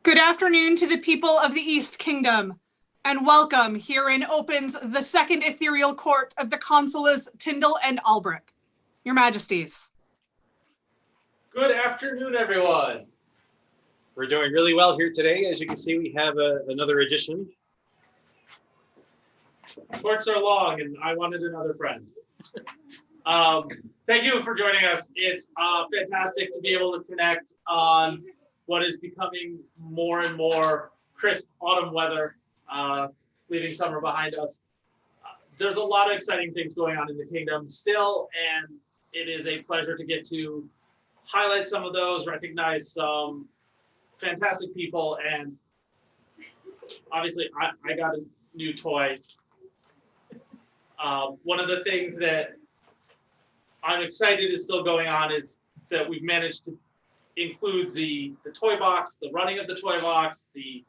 Good afternoon to the people of the East Kingdom, and welcome. Herein opens the second Ethereal Court of the Consules Tindal and Alberic. Your Majesties. Good afternoon, everyone. We're doing really well here today. As you can see, we have another edition. Courts are long, and I wanted another friend. Thank you for joining us. It's fantastic to be able to connect on what is becoming more and more crisp autumn weather, leaving summer behind us. There's a lot of exciting things going on in the kingdom still, and it is a pleasure to get to highlight some of those, recognize some fantastic people, and obviously I got a new toy. One of the things that I'm excited is still going on is that we've managed to include the toy box, the running of the toy box, the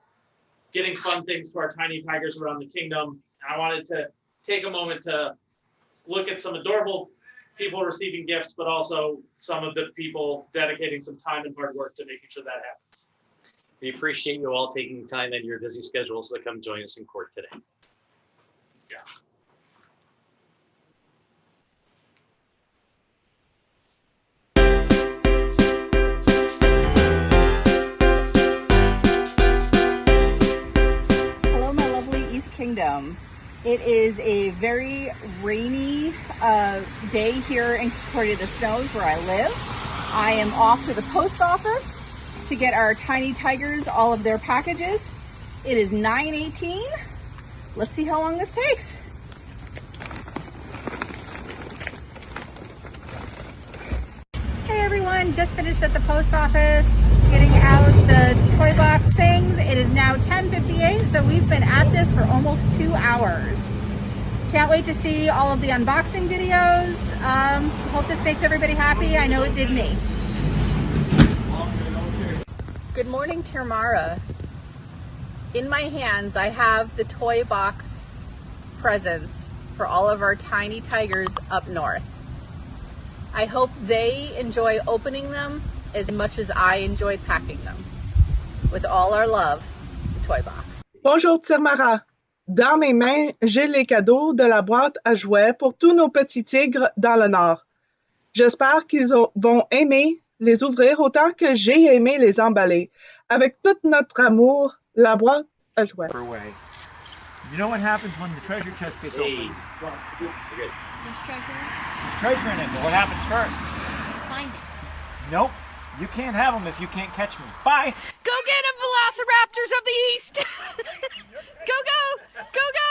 getting fun things to our tiny tigers around the kingdom. And I wanted to take a moment to look at some adorable people receiving gifts, but also some of the people dedicating some time and hard work to making sure that happens. We appreciate you all taking time in your busy schedules to come join us in court today. Yeah. Kingdom. It is a very rainy day here in Court the Snows where I live. I am off to the post office to get our tiny tigers all of their packages. It is 9:18. Let's see how long this takes. Hey everyone, just finished at the post office getting out the toy box things. It is now 10:58, so we've been at this for almost 2 hours. Can't wait to see all of the unboxing videos. Hope this makes everybody happy. I know it did me. Good morning, Tirmara. In my hands, I have the toy box presents for all of our tiny tigers up north. I hope they enjoy opening them as much as I enjoy packing them. With all our love, the toy box. Bonjour Tirmara. Dans mes mains, j'ai les cadeaux de la boîte à jouets pour tous nos petits tigres dans le Nord. J'espère qu'ils vont aimer les ouvrir autant que j'ai aimé les emballer. Avec tout notre amour, la boîte à jouets. You know what happens when the treasure chest gets opened? There's treasure. There's treasure in it, but what happens first? Find it. Nope. You can't have them if you can't catch me. Bye! Go get them, Velociraptors of the East! Go, go! Go, go!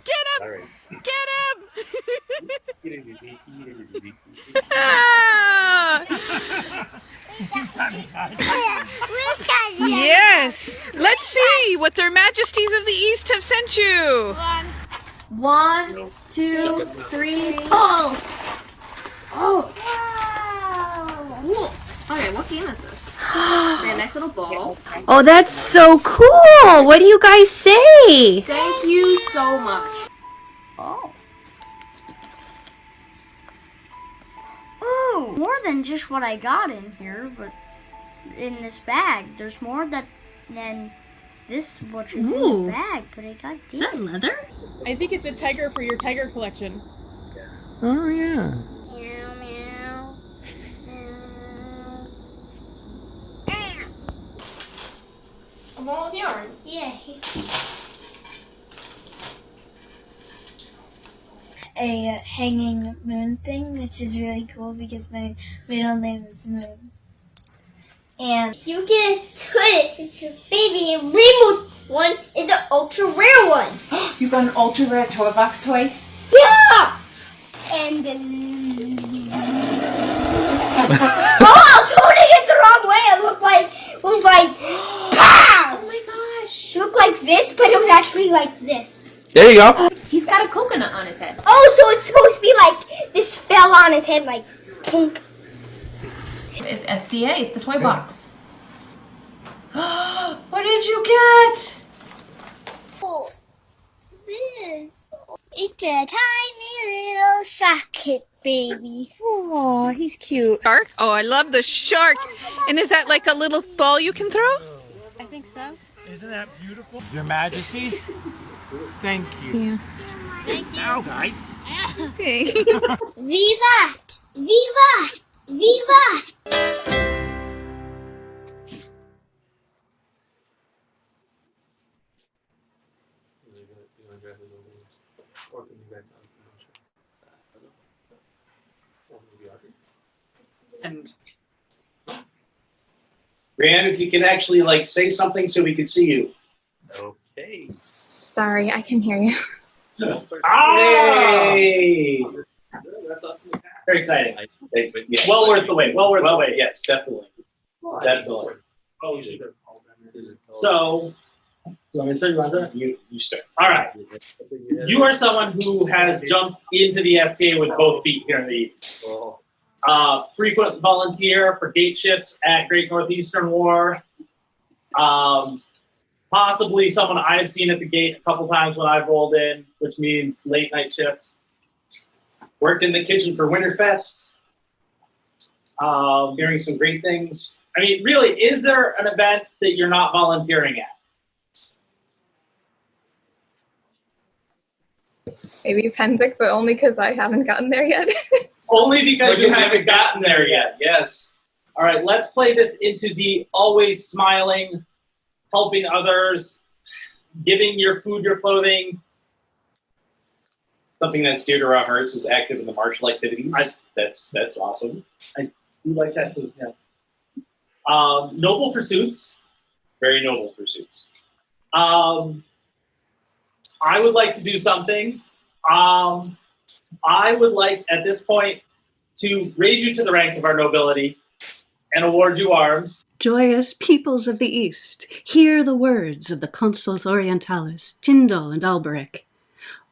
Get him! Get him! Yes! Let's see what their majesties of the East have sent you! 1, 2, 3, pull! Oh! Wow! Cool. Okay, what game is this? Okay, a nice little ball. Oh, that's so cool! What do you guys say? Thank you so much. Oh. Ooh, more than just what I got in here, but in this bag. There's more than this, which is in the bag, but I got this. Is that leather? I think it's a tiger for your tiger collection. Oh, yeah. Meow, meow. A ball of yarn. Yay. A hanging moon thing, which is really cool because my middle name is Moon. And you can put it since your baby and rainbow one is the ultra rare one. You got an ultra rare toy box toy? Yeah! And then oh, I was holding it the wrong way. It was like pow! Oh my gosh. It looked like this, but it was actually like this. There you go. He's got a coconut on his head. Oh, so it's supposed to be like this fell on his head, like pink. It's SCA. It's the toy box. What did you get? What's this? It's a tiny little socket baby. Oh, he's cute. Shark? Oh, I love the shark. And is that like a little ball you can throw? I think so. Isn't that beautiful? Your Majesties, thank you. Yeah. Thank you. Now, guys. Okay. Vivat! Vivat! Vivat! And Brienne, if you could actually like say something so we could see you. Okay. Sorry, I can hear you. Hey! That's awesome. Very exciting. Yes. Well worth the wait. Well worth the wait. Yes, definitely. Definitely. Oh, you should have called them. So, you start. All right. You are someone who has jumped into the SCA with both feet here in the East. Frequent volunteer for gate shifts at Great Northeastern War. Possibly someone I've seen at the gate a couple times when I've rolled in, which means late night shifts. Worked in the kitchen for Winterfest. Hearing some great things. I mean, really, is there an event that you're not volunteering at? Maybe Penzic, but only because I haven't gotten there yet. Only because you haven't gotten there yet, yes. All right, let's play this into the always smiling, helping others, giving your food, your clothing. Something that's dear to our hearts is active in the martial activities. That's awesome. I do like that too, yeah. Noble pursuits, very noble pursuits. I would like to do something. I would like, at this point, to raise you to the ranks of our nobility and award you arms. Joyous peoples of the East, hear the words of the Consuls Orientalis, Tindal and Alberic.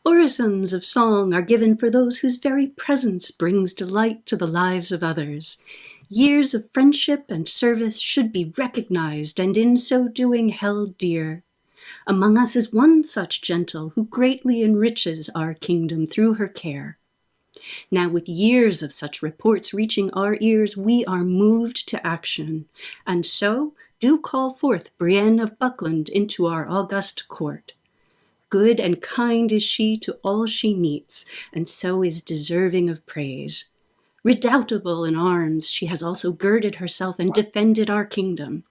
Orisons of song are given for those whose very presence brings delight to the lives of others. Years of friendship and service should be recognized and in so doing held dear. Among us is one such gentle who greatly enriches our kingdom through her care. Now with years of such reports reaching our ears, we are moved to action, and so do call forth Brienne of Buckland into our august court. Good and kind is she to all she meets, and so is deserving of praise. Redoubtable in arms, she has also girded herself and defended our kingdom.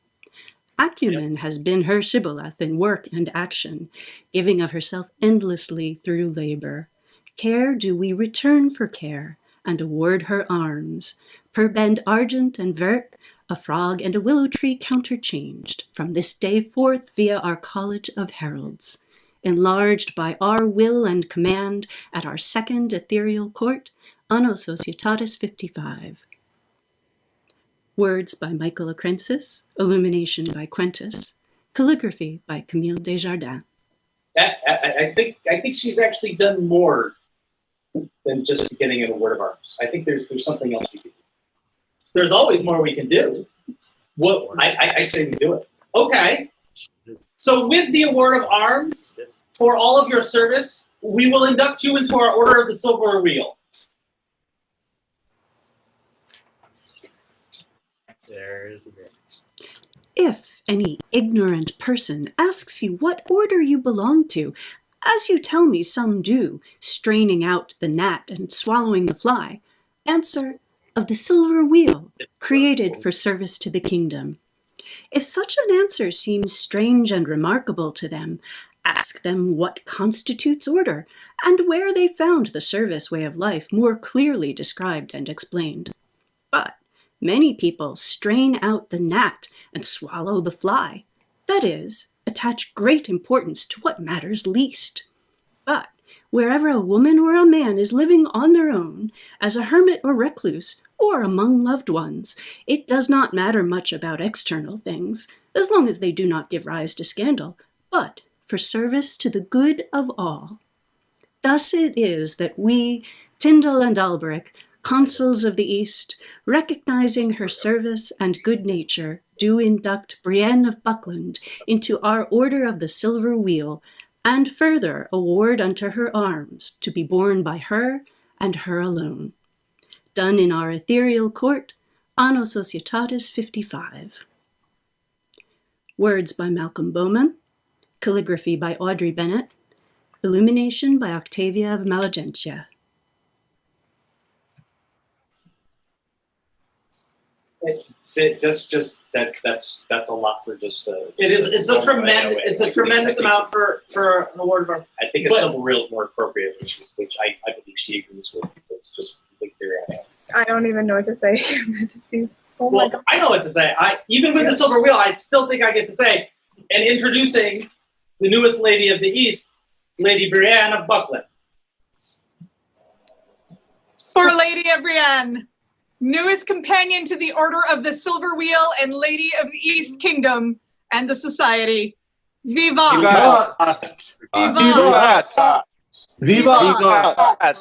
Acumen has been her shibboleth in work and action, giving of herself endlessly through labor. Care do we return for care, and award her arms. Per bend argent and vert, a frog and a willow tree counterchanged, from this day forth via our College of Heralds. Enlarged by our will and command at our second Ethereal Court, Anno Societatis 55. Words by Michael Acrensis, illumination by Quentus, calligraphy by Camille Desjardins. I think she's actually done more than just getting an award of arms. I think there's something else we can do. There's always more we can do. Well, I say we do it. Okay. So with the award of arms, for all of your service, we will induct you into our Order of the Silver Wheel. There's the bit. If any ignorant person asks you what order you belong to, as you tell me some do, straining out the gnat and swallowing the fly, answer, of the silver wheel, created for service to the kingdom. If such an answer seems strange and remarkable to them, ask them what constitutes order, and where they found the service way of life more clearly described and explained. But many people strain out the gnat and swallow the fly. That is, attach great importance to what matters least. But wherever a woman or a man is living on their own, as a hermit or recluse, or among loved ones, it does not matter much about external things, as long as they do not give rise to scandal, but for service to the good of all. Thus it is that we, Tindal and Alberic, consuls of the East, recognizing her service and good nature, do induct Brienne of Buckland into our Order of the Silver Wheel, and further award unto her arms to be borne by her and her alone. Done in our Ethereal Court, Anno Societatis 55. Words by Malcolm Bowman, calligraphy by Audrey Bennett, illumination by Octavia of Malagentia. That's a lot for just. It is. It's a tremendous. It's a tremendous amount for an award of our. I think a silver wheel is more appropriate, which I believe she agrees with. It's just complete theory. I don't even know what to say. Oh my God. I know what to say. Even with the silver wheel, I still think I get to say, and introducing the newest lady of the East, Lady Brienne of Buckland. For Lady of Brienne, newest companion to the Order of the Silver Wheel and Lady of the East Kingdom and the Society. Viva! Viva! Viva! Viva! Viva!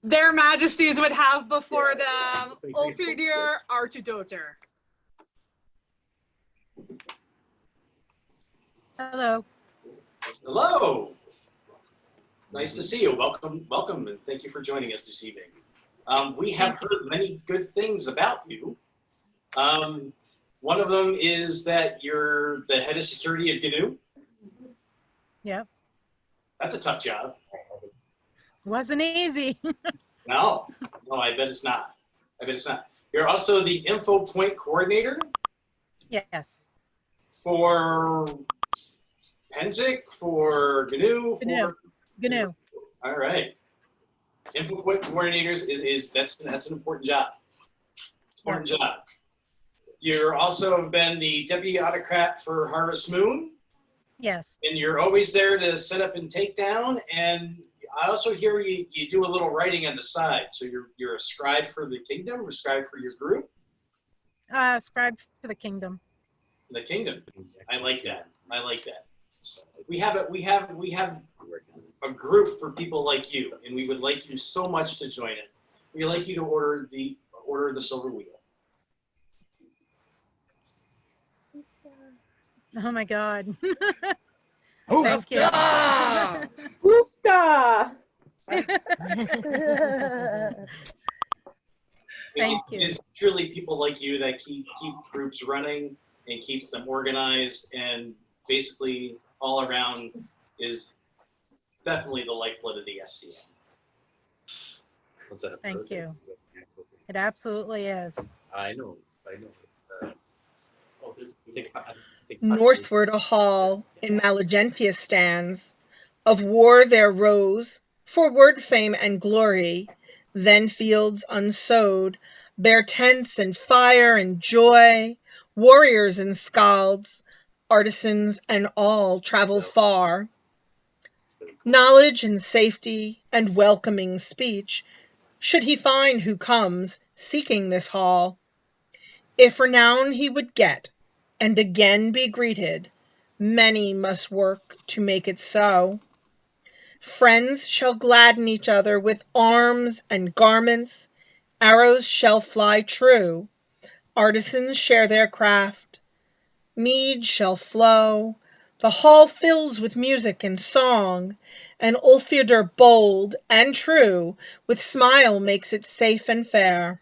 Their Majesties would have before them Ulfridir Artudoter. Hello. Hello. Nice to see you. Welcome, and thank you for joining us this evening. We have heard many good things about you. One of them is that you're the head of security of GNU. Yeah. That's a tough job. Wasn't easy. No, I bet it's not. You're also the info point coordinator. Yes. For Penzic, for GNU, GNU. All right. Info point coordinators that's an important job. Job. You're also been the deputy autocrat for Harvest Moon. Yes. And you're always there to set up and take down. And I also hear you do a little writing on the side. So you're a scribe for the kingdom, or scribe for your group? Scribe for the kingdom. The kingdom. I like that. We have a group for people like you, and we would like you so much to join it. We'd like you to order the Silver Wheel. Oh my God. Thank you. Ooska! Thank you. It's truly people like you that keep groups running and keeps them organized, and basically all around is definitely the lifeblood of the SCN. What's that? Thank you. It absolutely is. I know. Northward a hall in Malagentia stands. Of war there rose, for word fame and glory, then fields unsowed, bear tents and fire and joy, warriors and scalds, artisans and all travel far. Knowledge and safety and welcoming speech should he find who comes seeking this hall. If renown he would get, and again be greeted, many must work to make it so. Friends shall gladden each other with arms and garments, arrows shall fly true, artisans share their craft, mead shall flow, the hall fills with music and song, and Ulfridir bold and true with smile makes it safe and fair.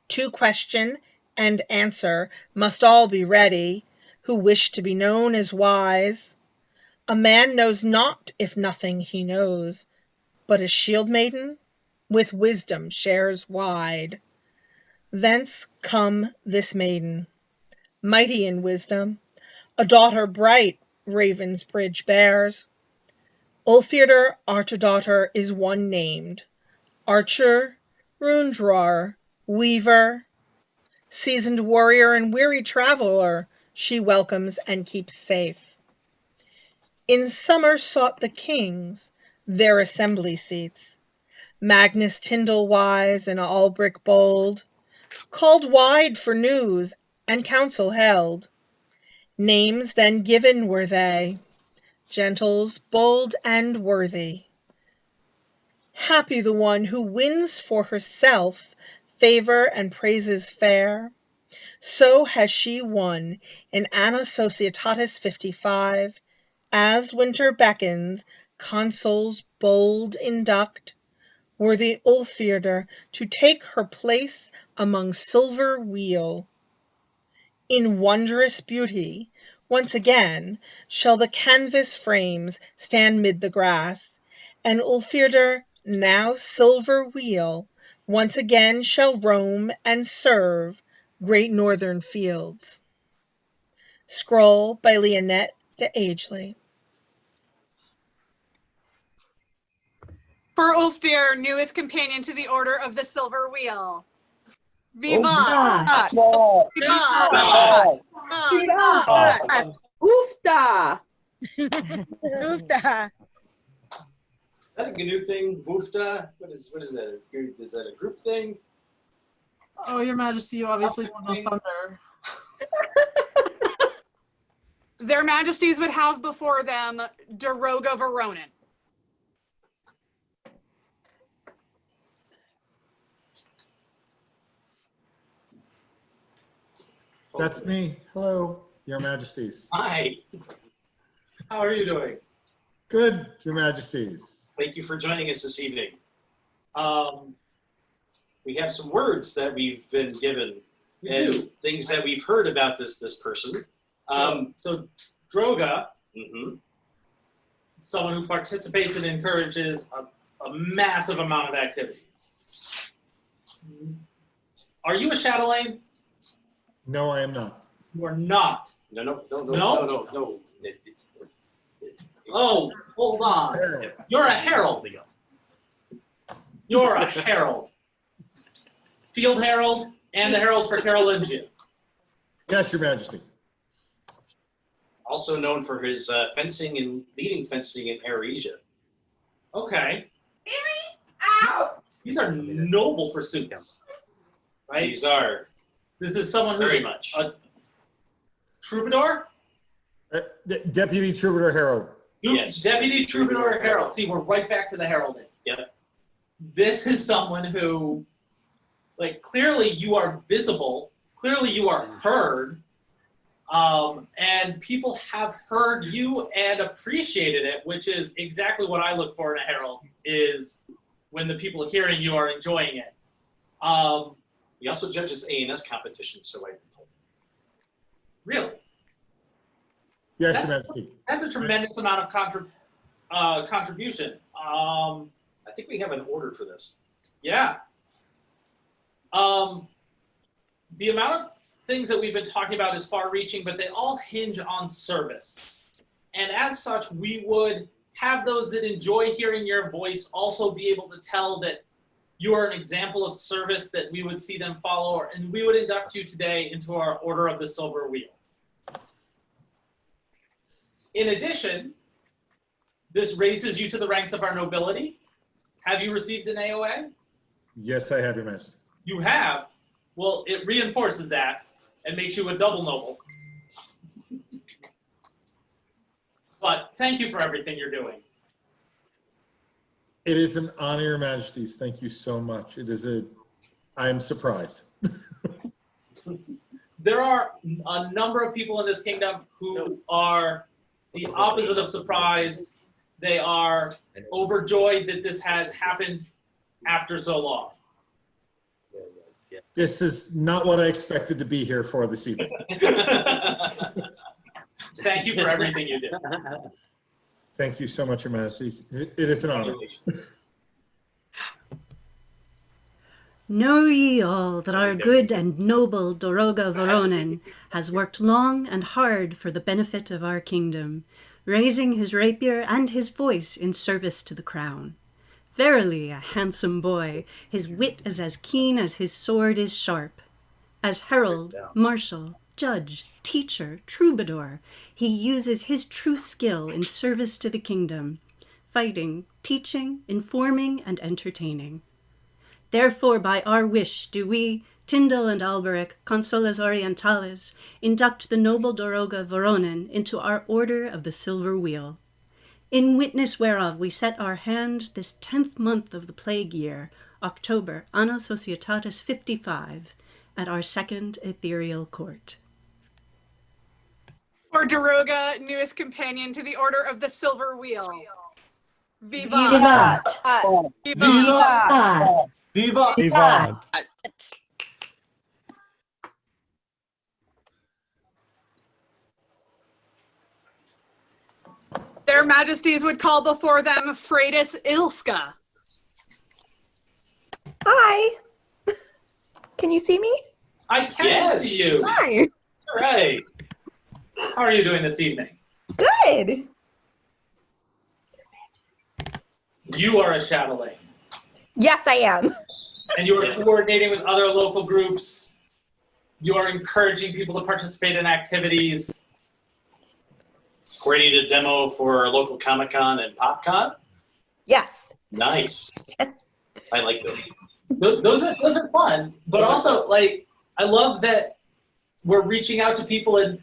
To question and answer must all be ready, who wish to be known as wise. A man knows not if nothing he knows, but a shield maiden with wisdom shares wide. Thence come this maiden, mighty in wisdom, a daughter bright Raven's Bridge bears. Ulfridir Artudoter is one named, archer, rune drawer, weaver, seasoned warrior and weary traveler she welcomes and keeps safe. In summer sought the kings their assembly seats, Magnus Tindal wise and Alberic bold, called wide for news and council held. Names then given were they, gentles bold and worthy. Happy the one who wins for herself favor and praises fair. So has she won in Anna Societatis 55, as winter beckons, consuls bold induct, worthy Ulfirder to take her place among silver wheel. In wondrous beauty, once again, shall the canvas frames stand mid the grass, and Ulfirder, now silver wheel, once again shall roam and serve great northern fields. Scroll by Leonette de Agely. For Ulfdir, newest companion to the Order of the Silver Wheel. Vivat! Vivat! Vivat! Vivat! Oofda! Oofda! Is that a GNU thing? Woofda? What is that? Is that a group thing? Oh, Your Majesty, you obviously don't know thunder. Their Majesties would have before them Doroga Veronin. That's me. Hello, Your Majesties. Hi. How are you doing? Good, Your Majesties. Thank you for joining us this evening. We have some words that we've been given and things that we've heard about this person. So Droga, someone who participates and encourages a massive amount of activities. Are you a Chatelaine? No, I am not. You are not. No. Oh, hold on. You're a herald. You're a herald. Field herald and the herald for Carolingia. Yes, Your Majesty. Also known for his fencing and leading fencing in Aresia. Okay. Ow! These are noble pursuits, right? These are. This is someone who's very much a troubadour? Deputy Troubadour Herald. Yes. Deputy Troubadour Herald. See, we're right back to the heralding. Yep. This is someone who, like, clearly you are visible, clearly you are heard, and people have heard you and appreciated it, which is exactly what I look for in a herald, is when the people hearing you are enjoying it. He also judges A&S competitions, so I've been told. Really? Yes, Your Majesty. That's a tremendous amount of contribution. I think we have an order for this. Yeah. The amount of things that we've been talking about is far-reaching, but they all hinge on service. And as such, we would have those that enjoy hearing your voice also be able to tell that you are an example of service that we would see them follow, and we would induct you today into our Order of the Silver Wheel. In addition, this raises you to the ranks of our nobility. Have you received an AOA? Yes, I have, Your Majesty. You have? Well, it reinforces that and makes you a double noble. But thank you for everything you're doing. It is an honor, Your Majesties. Thank you so much. I am surprised. There are a number of people in this kingdom who are the opposite of surprised. They are overjoyed that this has happened after so long. This is not what I expected to be here for this evening. Thank you for everything you did. Thank you so much, Your Majesties. It is an honor. Know ye all that our good and noble Doroga Veronin has worked long and hard for the benefit of our kingdom, raising his rapier and his voice in service to the crown. Verily a handsome boy, his wit is as keen as his sword is sharp. As herald, marshal, judge, teacher, troubadour, he uses his true skill in service to the kingdom, fighting, teaching, informing, and entertaining. Therefore, by our wish, do we, Tindal and Alberic, Consules Orientalis, induct the noble Doroga Veronin into our Order of the Silver Wheel. In witness whereof we set our hand this 10th month of the plague year, October, Anno Societatis 55, at our second ethereal court. For Doroga, newest companion to the Order of the Silver Wheel. Vivat! Vivat! Vivat! Vivat! Vivat! Their Majesties would call before them Freitas Ilska. Hi. Can you see me? I can see you. Hi. All right. How are you doing this evening? Good. You are a chatelaine. Yes, I am. And you are coordinating with other local groups. You are encouraging people to participate in activities. Ready to demo for local Comic-Con and PopCon? Yes. Nice. I like those. Those are fun, but also, like, I love that we're reaching out to people and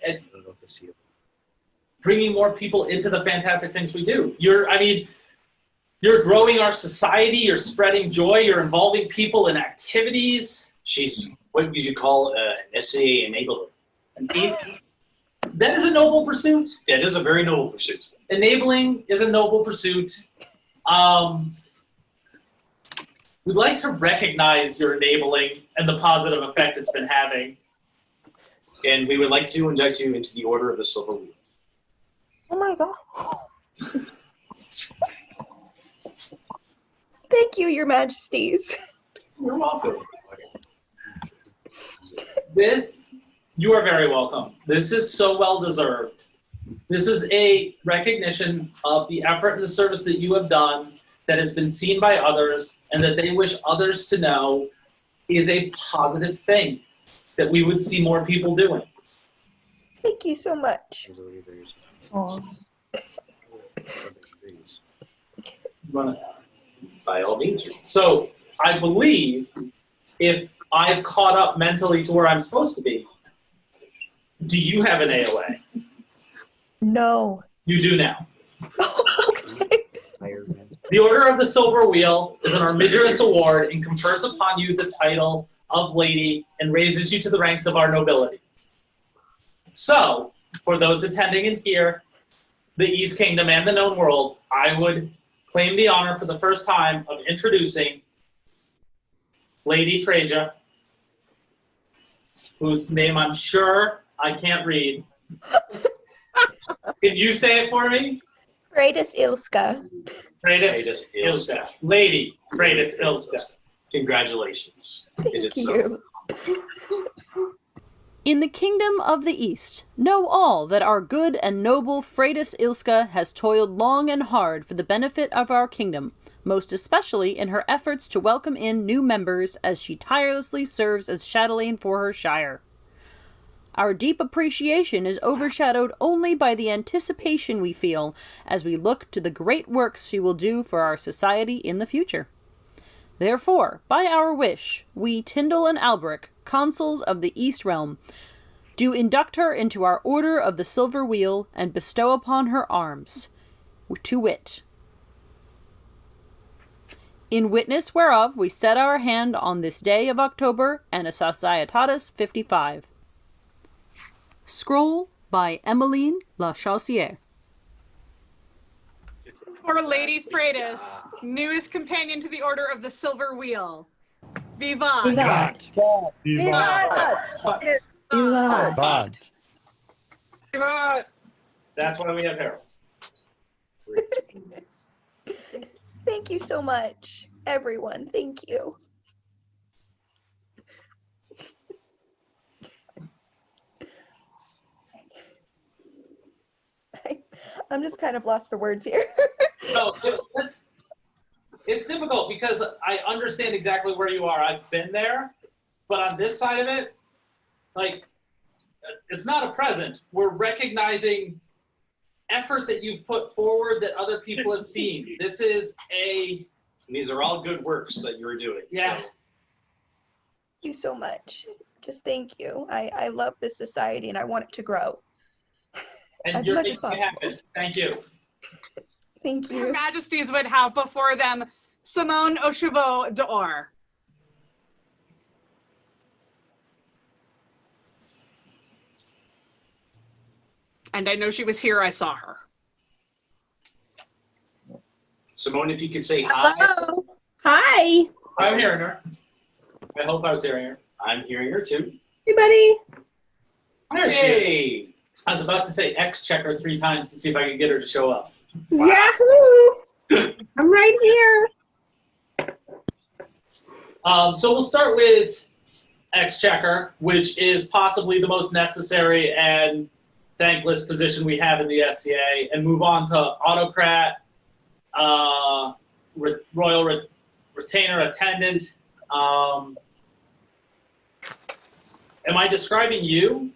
bringing more people into the fantastic things we do. You're growing our society, you're spreading joy, you're involving people in activities. She's, what would you call an essay enabler? That is a noble pursuit. That is a very noble pursuit. Enabling is a noble pursuit. We'd like to recognize your enabling and the positive effect it's been having. And we would like to induct you into the Order of the Silver Wheel. Oh my god. Thank you, Your Majesties. You're welcome. You are very welcome. This is so well deserved. This is a recognition of the effort and the service that you have done that has been seen by others and that they wish others to know is a positive thing that we would see more people doing. Thank you so much. By all means. So I believe if I've caught up mentally to where I'm supposed to be, do you have an AOA? No. You do now. The Order of the Silver Wheel is an armigerous award and confers upon you the title of Lady and raises you to the ranks of our nobility. So, for those attending in here, the East Kingdom and the known world, I would claim the honor for the first time of introducing Lady Freja, whose name I'm sure I can't read. Can you say it for me? Freitas Ilska. Freitas Ilska. Lady Freitas Ilska. Congratulations. Thank you. In the kingdom of the East, know all that our good and noble Freitas Ilska has toiled long and hard for the benefit of our kingdom, most especially in her efforts to welcome in new members as she tirelessly serves as chatelaine for her shire. Our deep appreciation is overshadowed only by the anticipation we feel as we look to the great works she will do for our society in the future. Therefore, by our wish, we Tindal and Alberic, consuls of the East Realm, do induct her into our Order of the Silver Wheel and bestow upon her arms, to wit. In witness whereof we set our hand on this day of October, Anno Societatis 55. Scroll by Emmeline La Chaussière. For Lady Freitas, newest companion to the Order of the Silver Wheel. Vivat! Vivat! Vivat! Vivat! Vivat! That's why we have heralds. Thank you so much, everyone. Thank you. I'm just kind of lost for words here. No, it's difficult because I understand exactly where you are. I've been there, but on this side of it, like, it's not a present. We're recognizing effort that you've put forward that other people have seen. This is a... These are all good works that you're doing. Yeah. So. Thank you so much. Just thank you. I love this society and I want it to grow. And As you're much as making it happen. Thank you. Thank you. Your Majesties would have before them Simone aux cheveux d'or. And I know she was here. I saw her. Simone, if you could say hi. Hello. Hi. I'm hearing her. I hope I was hearing her. I'm hearing her too. Hey, buddy. There she is. I was about to say X-checker 3 times to see if I could get her to show up. Yahoo! I'm right here. So we'll start with Exchequer, which is possibly the most necessary and thankless position we have in the SCA, and move on to Autocrat, Royal Retainer Attendant. Am I describing you?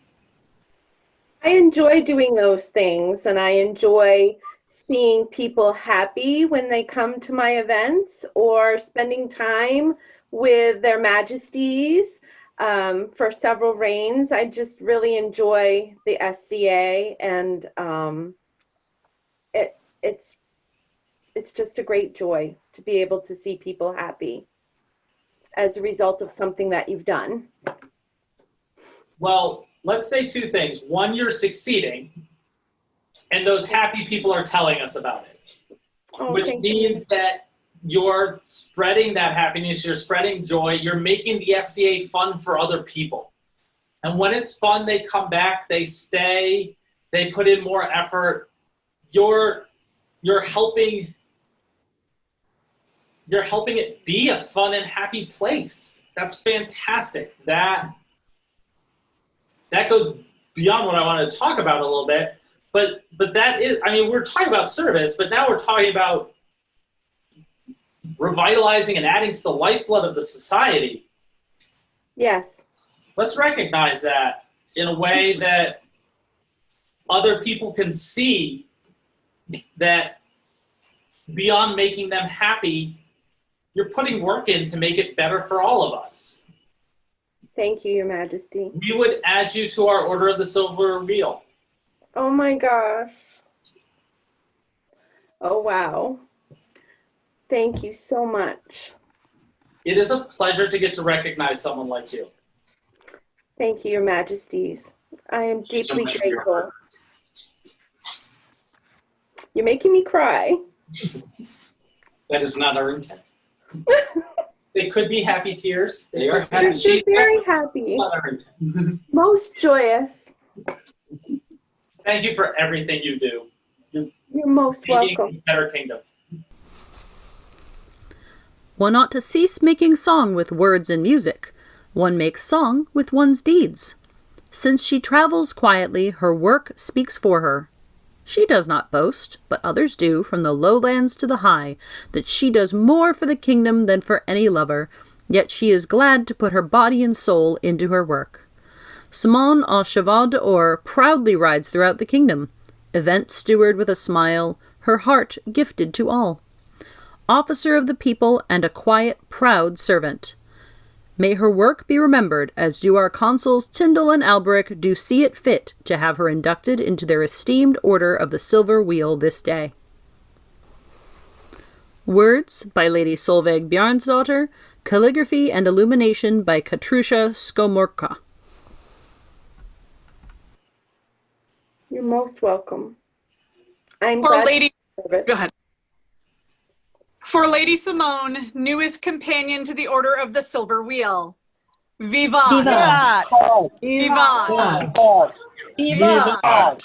I enjoy doing those things, and I enjoy seeing people happy when they come to my events or spending time with their majesties for several reigns. I just really enjoy the SCA, and it's just a great joy to be able to see people happy as a result of something that you've done. Well, let's say 2 things. One, you're succeeding, and those happy people are telling us about it, which means that you're spreading that happiness, you're spreading joy, you're making the SCA fun for other people. And when it's fun, they come back, they stay, they put in more effort. You're helping it be a fun and happy place. That's fantastic. That goes beyond what I wanted to talk about a little bit, but that is, I mean, we're talking about service, but now we're talking about revitalizing and adding to the lifeblood of the society. Yes. Let's recognize that in a way that other people can see that beyond making them happy, you're putting work in to make it better for all of us. Thank you, Your Majesty. We would add you to our Order of the Silver Wheel. Oh my gosh. Oh, wow. Thank you so much. It is a pleasure to get to recognize someone like you. Thank you, Your Majesties. I am deeply grateful. You're making me cry. That is not our intent. They could be happy tears. They are They're happy. very happy. Most joyous. Thank you for everything you do. You're most welcome. Better Kingdom. One ought to cease making song with words and music. One makes song with one's deeds. Since she travels quietly, her work speaks for her. She does not boast, but others do, from the lowlands to the high, that she does more for the kingdom than for any lover, yet she is glad to put her body and soul into her work. Simone aux cheveux d'or proudly rides throughout the kingdom, event steward with a smile, her heart gifted to all. Officer of the people and a quiet, proud servant. May her work be remembered, as do our consuls Tindal and Alberic do see it fit to have her inducted into their esteemed Order of the Silver Wheel this day. Words by Lady Solveig Bjarnsdottir, calligraphy and illumination by Katrusha Skomorka. You're most welcome. I'm For glad Lady, service. go ahead. For Lady Simone, newest companion to the Order of the Silver Wheel. Viva! Vivat! Viva! Vivat!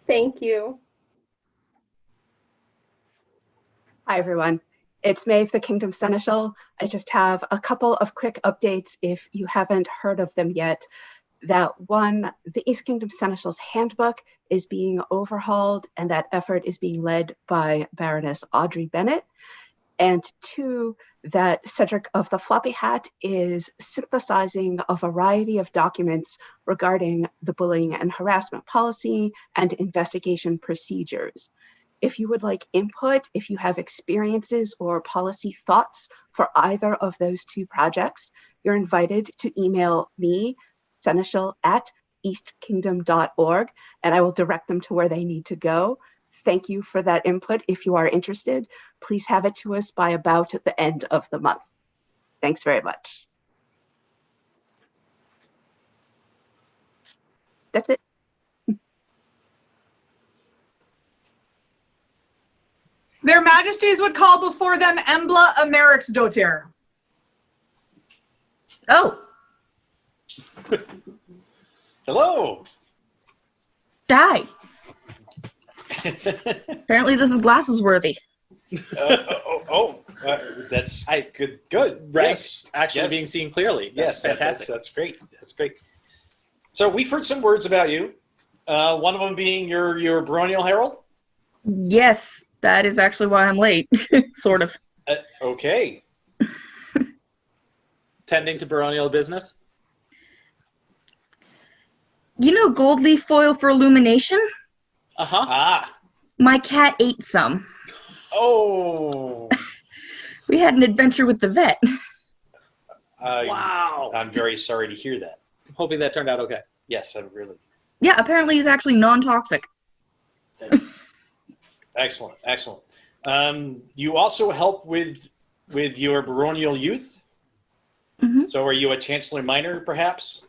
Thank you. Hi, everyone. It's Maeve, the Kingdom Seneschal. I just have a couple of quick updates if you haven't heard of them yet. That one, the East Kingdom Seneschal's Handbook is being overhauled, and that effort is being led by Baroness Audrey Bennett. And 2, that Cedric of the Floppy Hat is synthesizing a variety of documents regarding the bullying and harassment policy and investigation procedures. If you would like input, if you have experiences or policy thoughts for either of those 2 projects, you're invited to email me, Seneschal, at eastkingdom.org, and I will direct them to where they need to go. Thank you for that input. If you are interested, please have it to us by about the end of the month. Thanks very much. That's it. Their Majesties would call before them Embla Amerix Dotir. Oh. Hello. Die. Apparently this is glasses worthy. That's good. Good. Right. Yes. Actually Yes. being seen clearly. Yes, That's fantastic. That's great. That's great. So we've heard some words about you. One of them being your baronial herald. Yes, that is actually why I'm late. Sort of. Okay. Tending to baronial business? You know gold leaf foil for illumination? Uh-huh. Ah. My cat ate some. Oh. We had an adventure with the vet. Wow. I'm very sorry to hear that. I'm hoping that turned out okay. Yes, I'm really. Yeah, apparently he's actually non-toxic. Excellent. Excellent. You also help with your baronial youth. Mm-hmm. So are you a Chancellor Minor, perhaps?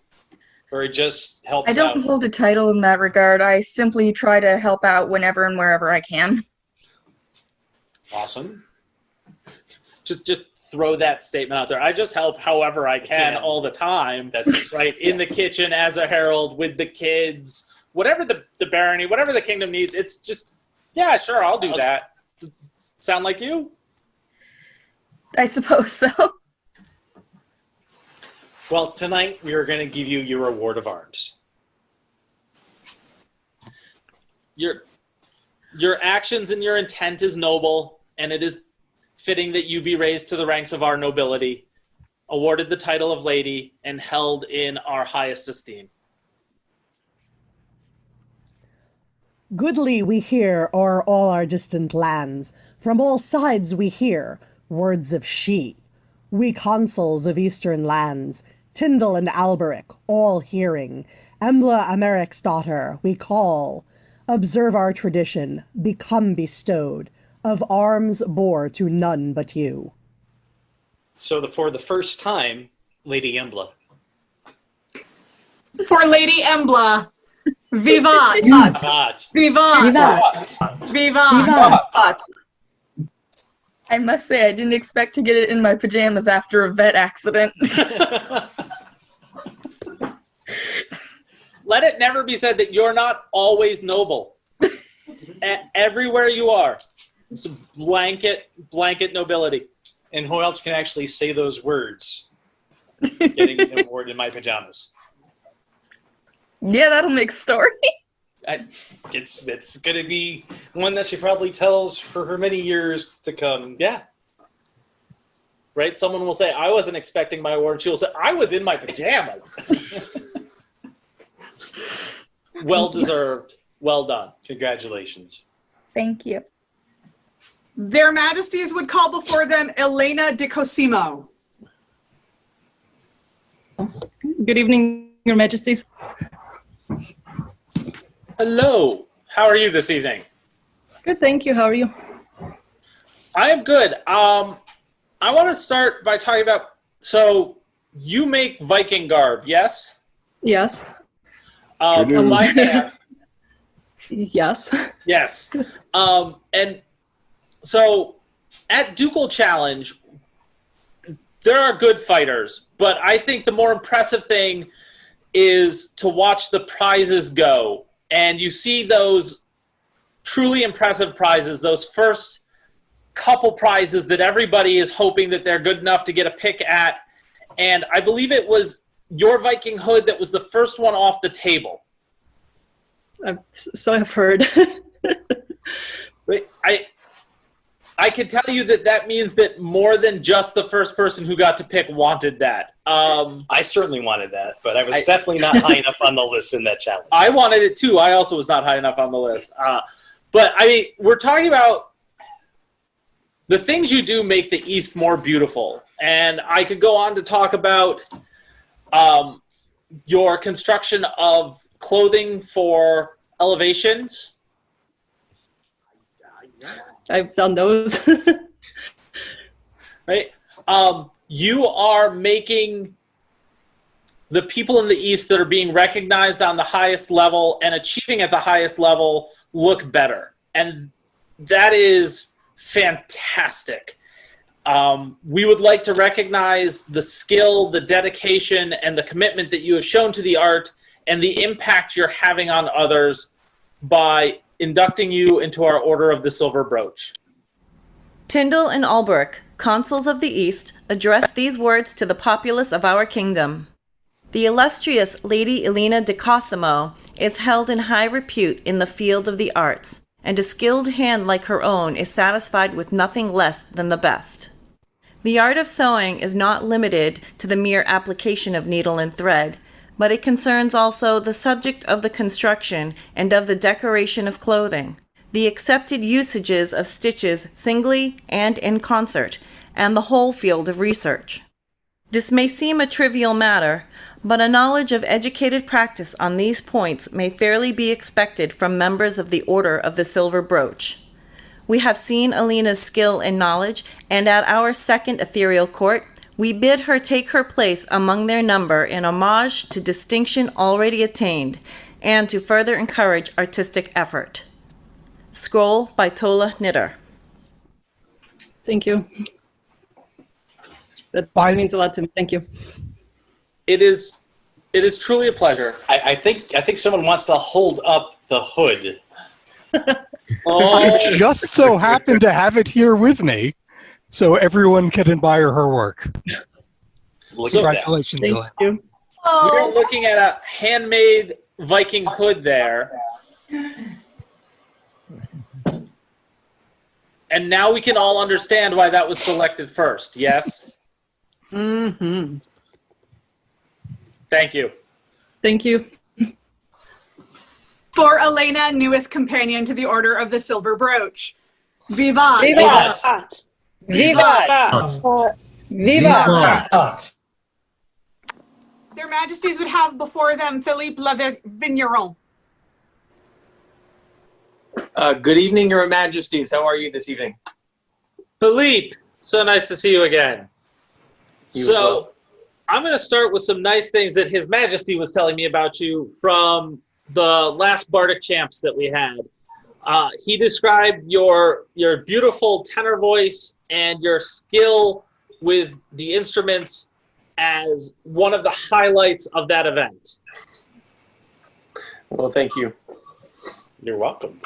Or it just helps I don't out? hold a title in that regard. I simply try to help out whenever and wherever I can. Awesome. Just throw that statement out there. I just help however I can all the time. That's right in the kitchen as a herald with the kids, whatever the barony, whatever the kingdom needs. It's just, yeah, sure, I'll do that. Sound like you? I suppose so. Well, tonight we are going to give you your award of arms. Your actions and your intent is noble, and it is fitting that you be raised to the ranks of our nobility, awarded the title of lady, and held in our highest esteem. Goodly we hear o'er all our distant lands. From all sides we hear words of she. We consuls of eastern lands, Tindal and Alberic, all hearing. Embla Americ's daughter, we call. Observe our tradition, become bestowed. Of arms bore to none but you. So for the first time, Lady Embla. For Lady Embla, vivat! Vivat! Vivat! Vivat! I must say, I didn't expect to get it in my pajamas after a vet accident. Let it never be said that you're not always noble. Everywhere you are. It's a blanket nobility. And who else can actually say those words? Getting an award in my pajamas. Yeah, that'll make a story. It's going to be one that she probably tells for her many years to come. Yeah. Right? Someone will say, I wasn't expecting my award. She will say, I was in my pajamas. Well deserved. Well done. Congratulations. Thank you. Their Majesties would call before them Elena de Cosimo. Good evening, Your Majesties. Hello. How are you this evening? Good, thank you. How are you? I am good. I want to start by talking about, so you make Viking garb, yes? Yes. My hair. Yes. Yes. And so at Ducal Challenge, there are good fighters, but I think the more impressive thing is to watch the prizes go. And you see those truly impressive prizes, those first couple prizes that everybody is hoping that they're good enough to get a pick at. And I believe it was your Viking hood that was the first one off the table. So I've heard. I can tell you that means that more than just the first person who got to pick wanted that. I certainly wanted that, but I was definitely not high enough on the list in that challenge. I wanted it too. I also was not high enough on the list. But I mean, we're talking about the things you do make the East more beautiful. And I could go on to talk about your construction of clothing for elevations. I've done those. Right? You are making the people in the East that are being recognized on the highest level and achieving at the highest level look better. And that is fantastic. We would like to recognize the skill, the dedication, and the commitment that you have shown to the art and the impact you're having on others by inducting you into our Order of the Silver Brooch. Tindal and Alberic, consuls of the East, address these words to the populace of our kingdom. The illustrious Lady Elena de Gascony is held in high repute in the field of the arts, and a skilled hand like her own is satisfied with nothing less than the best. The art of sewing is not limited to the mere application of needle and thread, but it concerns also the subject of the construction and of the decoration of clothing, the accepted usages of stitches singly and in concert, and the whole field of research. This may seem a trivial matter, but a knowledge of educated practice on these points may fairly be expected from members of the Order of the Silver Brooch. We have seen Elena's skill and knowledge, and at our second Ethereal Court, we bid her take her place among their number in homage to distinction already attained, and to further encourage artistic effort. Scroll by Tola Knitter. Thank you. That means a lot to me. Thank you. It is truly a pleasure. I think someone wants to hold up the hood. I just so happen to have it here with me, so everyone can admire her work. Congratulations, Elena. We are looking at a handmade Viking hood there. And now we can all understand why that was selected first, yes? Mm-hmm. Thank you. Thank you. For Elena, newest companion to the Order of the Silver Brooch. Vivat! Vivat! Vivat! Vivat! Their Majesties would have before them Philippe le Vigneron. Good evening, Your Majesties. How are you this evening? Philippe, so nice to see you again. You as well. I'm going to start with some nice things that His Majesty was telling me about you from the last Bardic Champs that we had. He described your beautiful tenor voice and your skill with the instruments as one of the highlights of that event. Well, thank you. You're welcome.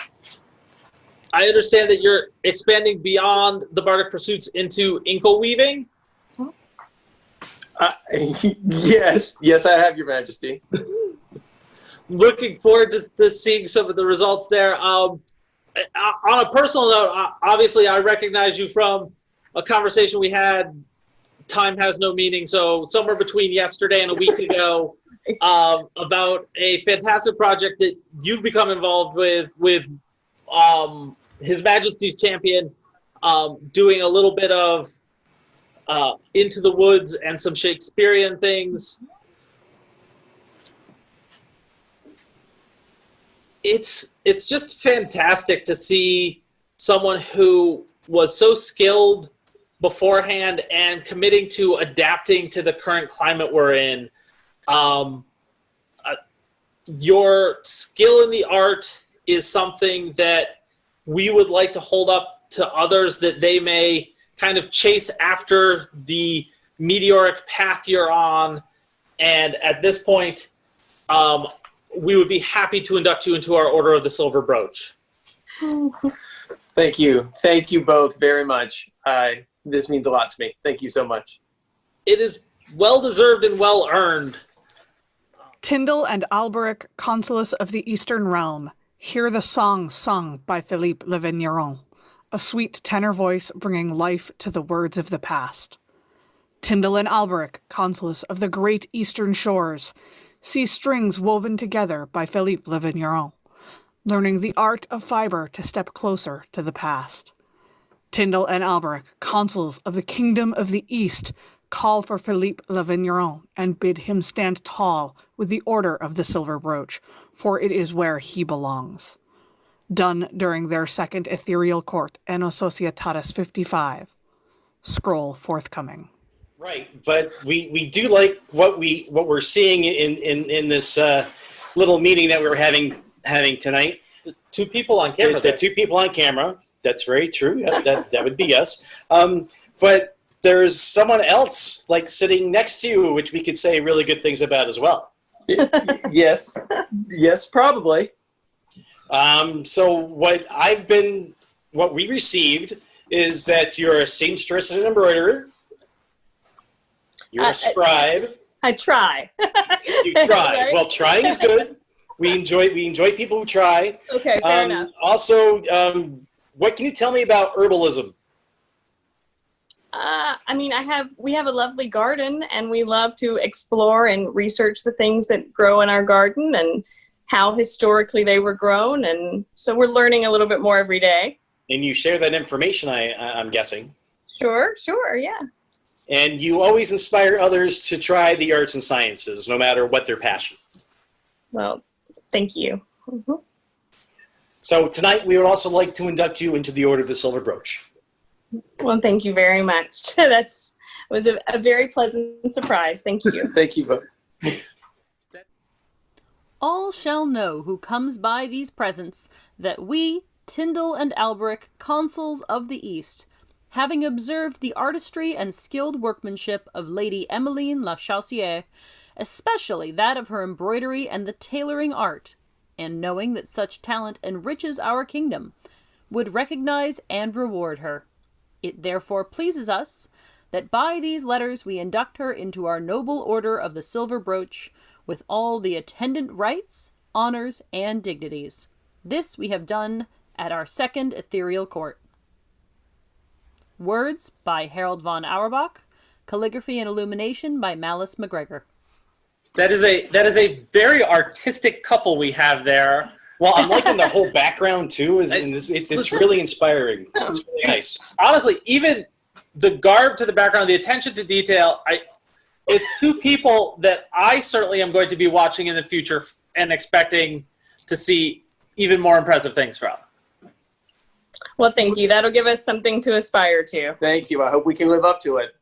I understand that you're expanding beyond the Bardic Pursuits into inkle weaving. Yes, I have, Your Majesty. Looking forward to seeing some of the results there. On a personal note, obviously I recognize you from a conversation we had, Time Has No Meaning, so somewhere between yesterday and a week ago, about a fantastic project that you've become involved with His Majesty's Champion, doing a little bit of Into the Woods and some Shakespearean things. It's just fantastic to see someone who was so skilled beforehand and committing to adapting to the current climate we're in. Your skill in the art is something that we would like to hold up to others, that they may kind of chase after the meteoric path you're on. And at this point, we would be happy to induct you into our Order of the Silver Brooch. Thank you. Thank you both very much. This means a lot to me. Thank you so much. It is well-deserved and well-earned. Tindal and Alberic, consuls of the Eastern Realm, hear the song sung by Philippe le Vigneron, a sweet tenor voice bringing life to the words of the past. Tindal and Alberic, consuls of the great Eastern shores, see strings woven together by Philippe le Vigneron, learning the art of fiber to step closer to the past. Tindal and Alberic, consuls of the Kingdom of the East, Call for Philippe le Vigneron and bid him stand tall with the Order of the Silver Brooch, for it is where he belongs. Done during their second ethereal court, Anno Societatis 55. Scroll forthcoming. Right, but we do like what we're seeing in this little meeting that we're having tonight. The two people on camera. The two people on camera. That's very true. That would be us. But there's someone else like sitting next to you, which we could say really good things about as well. Yes, probably. So what we received is that you're a seamstress and an embroiderer. You're a scribe. I try. You try. Right? Well, trying is good. We enjoy people who try. Okay, fair enough. Also, what can you tell me about herbalism? We have a lovely garden, and we love to explore and research the things that grow in our garden and how historically they were grown, and so we're learning a little bit more every day. And you share that information, I'm guessing. Sure, yeah. And you always inspire others to try the arts and sciences, no matter what their passion. Well, thank you. Mm-hmm. So tonight, we would also like to induct you into the Order of the Silver Brooch. Well, thank you very much. That was a very pleasant surprise. Thank you. Thank you both. All shall know who comes by these presents that we, Tindal and Alberic, consuls of the East, having observed the artistry and skilled workmanship of Lady Emmeline La Chaussière, especially that of her embroidery and the tailoring art, and knowing that such talent enriches our kingdom, would recognize and reward her. It therefore pleases us that by these letters we induct her into our noble Order of the Silver Brooch, with all the attendant rights, honors, and dignities. This we have done at our second ethereal court. Words by Harold von Auerbach. Calligraphy and illumination by Malice McGregor. That is a very artistic couple we have there. Well, I'm liking the whole background too. It's really inspiring. It's really nice. Honestly, even the garb to the background, the attention to detail, it's two people that I certainly am going to be watching in the future and expecting to see even more impressive things from. Well, thank you. That'll give us something to aspire to. Thank you. I hope we can live up to it.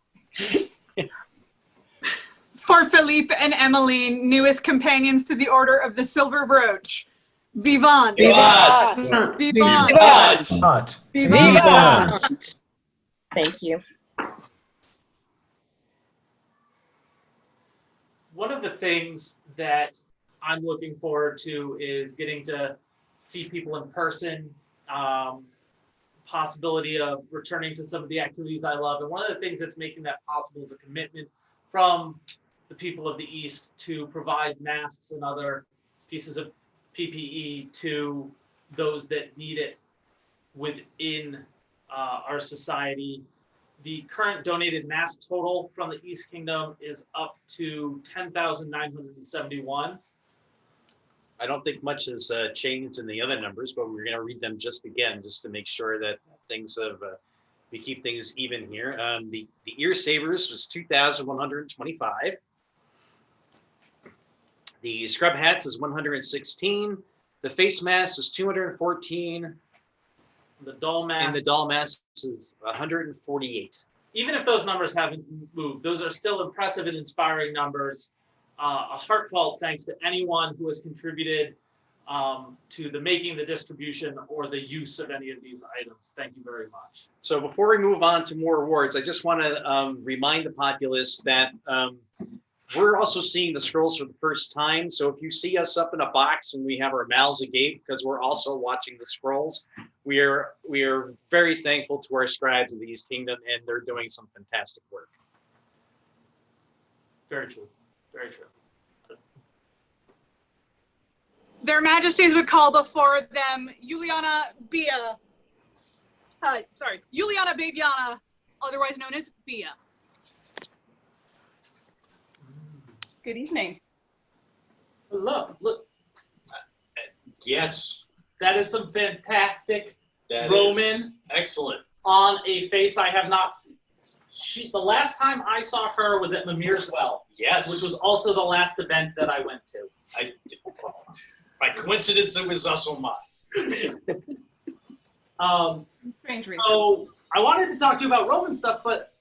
For Philippe and Emmeline, newest companions to the Order of the Silver Brooch. Vivant! Vivant! Vivant! Vivant! Thank you. One of the things that I'm looking forward to is getting to see people in person, possibility of returning to some of the activities I love. And one of the things that's making that possible is a commitment from the people of the East to provide masks and other pieces of PPE to those that need it within our society. The current donated mask total from the East Kingdom is up to 10,971. I don't think much has changed in the other numbers, but we're going to read them just again, just to make sure that things have, we keep things even here. The ear savers was 2,125. The scrub hats is 116. The face mask is 214. The doll mask. And the doll mask is 148. Even if those numbers haven't moved, those are still impressive and inspiring numbers. A heartfelt thanks to anyone who has contributed to the making, the distribution, or the use of any of these items. Thank you very much. So before we move on to more awards, I just want to remind the populace that we're also seeing the scrolls for the first time. So if you see us up in a box and we have our mouths agape because we're also watching the scrolls, we are very thankful to our scribes of the East Kingdom, and they're doing some fantastic work. Very true. Very true. Their Majesties would call before them Yuliana Babiana, otherwise known as Bia. Good evening. Look. Yes. That is some fantastic That Roman is excellent. on a face I have not seen. The last time I saw her was at Mimir's Well. Yes. Which was also the last event that I went to. By coincidence, it was also mine. So I wanted to talk to you about Roman stuff, but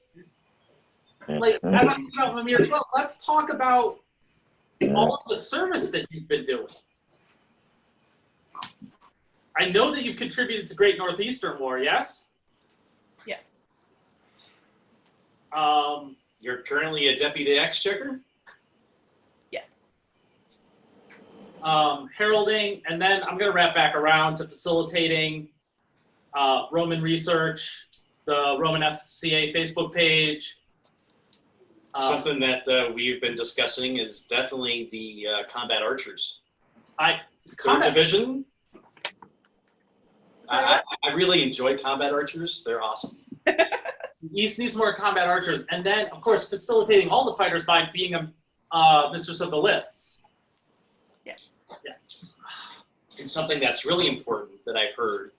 like as I'm talking about Mimir's Well, let's talk about all of the service that you've been doing. I know that you've contributed to Great Northeastern War, yes? Yes. You're currently a deputy exchequer? Yes. Heralding, and then I'm going to wrap back around to facilitating Roman research, the Roman FCA Facebook page. Something that we've been discussing is definitely the combat archers. Third division. I really enjoy combat archers. They're awesome. East needs more combat archers, and then, of course, facilitating all the fighters by being a mistress of the lists. Yes. Yes. And something that's really important that I've heard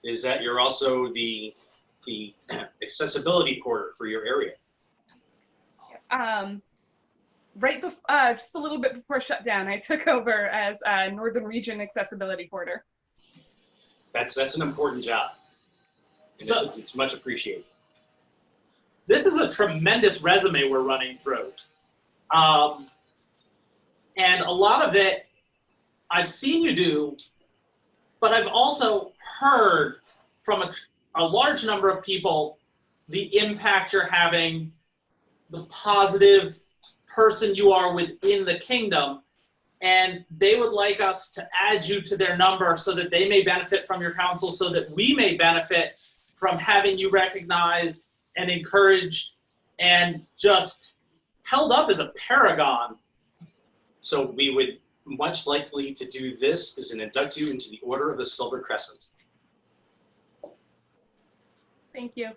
is that you're also the accessibility porter for your area. Right before, just a little bit before shutdown, I took over as Northern Region Accessibility Porter. That's an important job. So, it's much appreciated. This is a tremendous resume we're running through. And a lot of it I've seen you do, but I've also heard from a large number of people the impact you're having, the positive person you are within the kingdom, and they would like us to add you to their number so that they may benefit from your counsel, so that we may benefit from having you recognized and encouraged and just held up as a paragon. So we would much likely to do this is an induct you into the Order of the Silver Crescent. Thank you.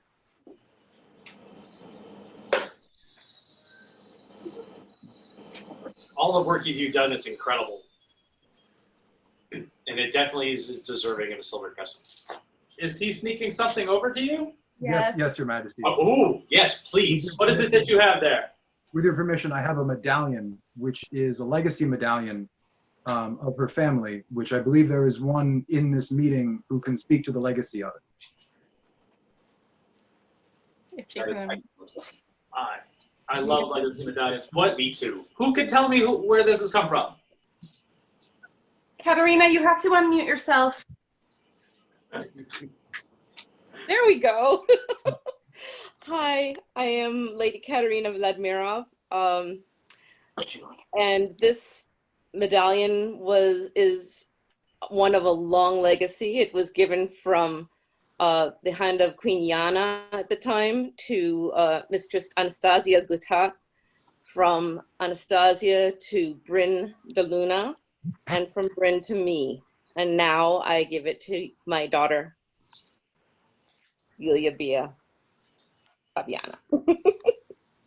All the work you've done is incredible. And it definitely is deserving of a Silver Crescent. Is he sneaking something over to you? Yes, Your Majesty. Oh, yes, please. What is it that you have there? With your permission, I have a medallion, which is a legacy medallion of her family, which I believe there is one in this meeting who can speak to the legacy of it. I love legacy medallions. What? Me too. Who could tell me where this has come from? Katerina, you have to unmute yourself. There we go. Hi, I am Lady Katerina Vladmirov, and this medallion is one of a long legacy. It was given from the hand of Queen Yuliana at the time to Mistress Anastasia Guta, from Anastasia to Bryn de Luna, and from Bryn to me. And now I give it to my daughter, Yulia Bia Fabiana.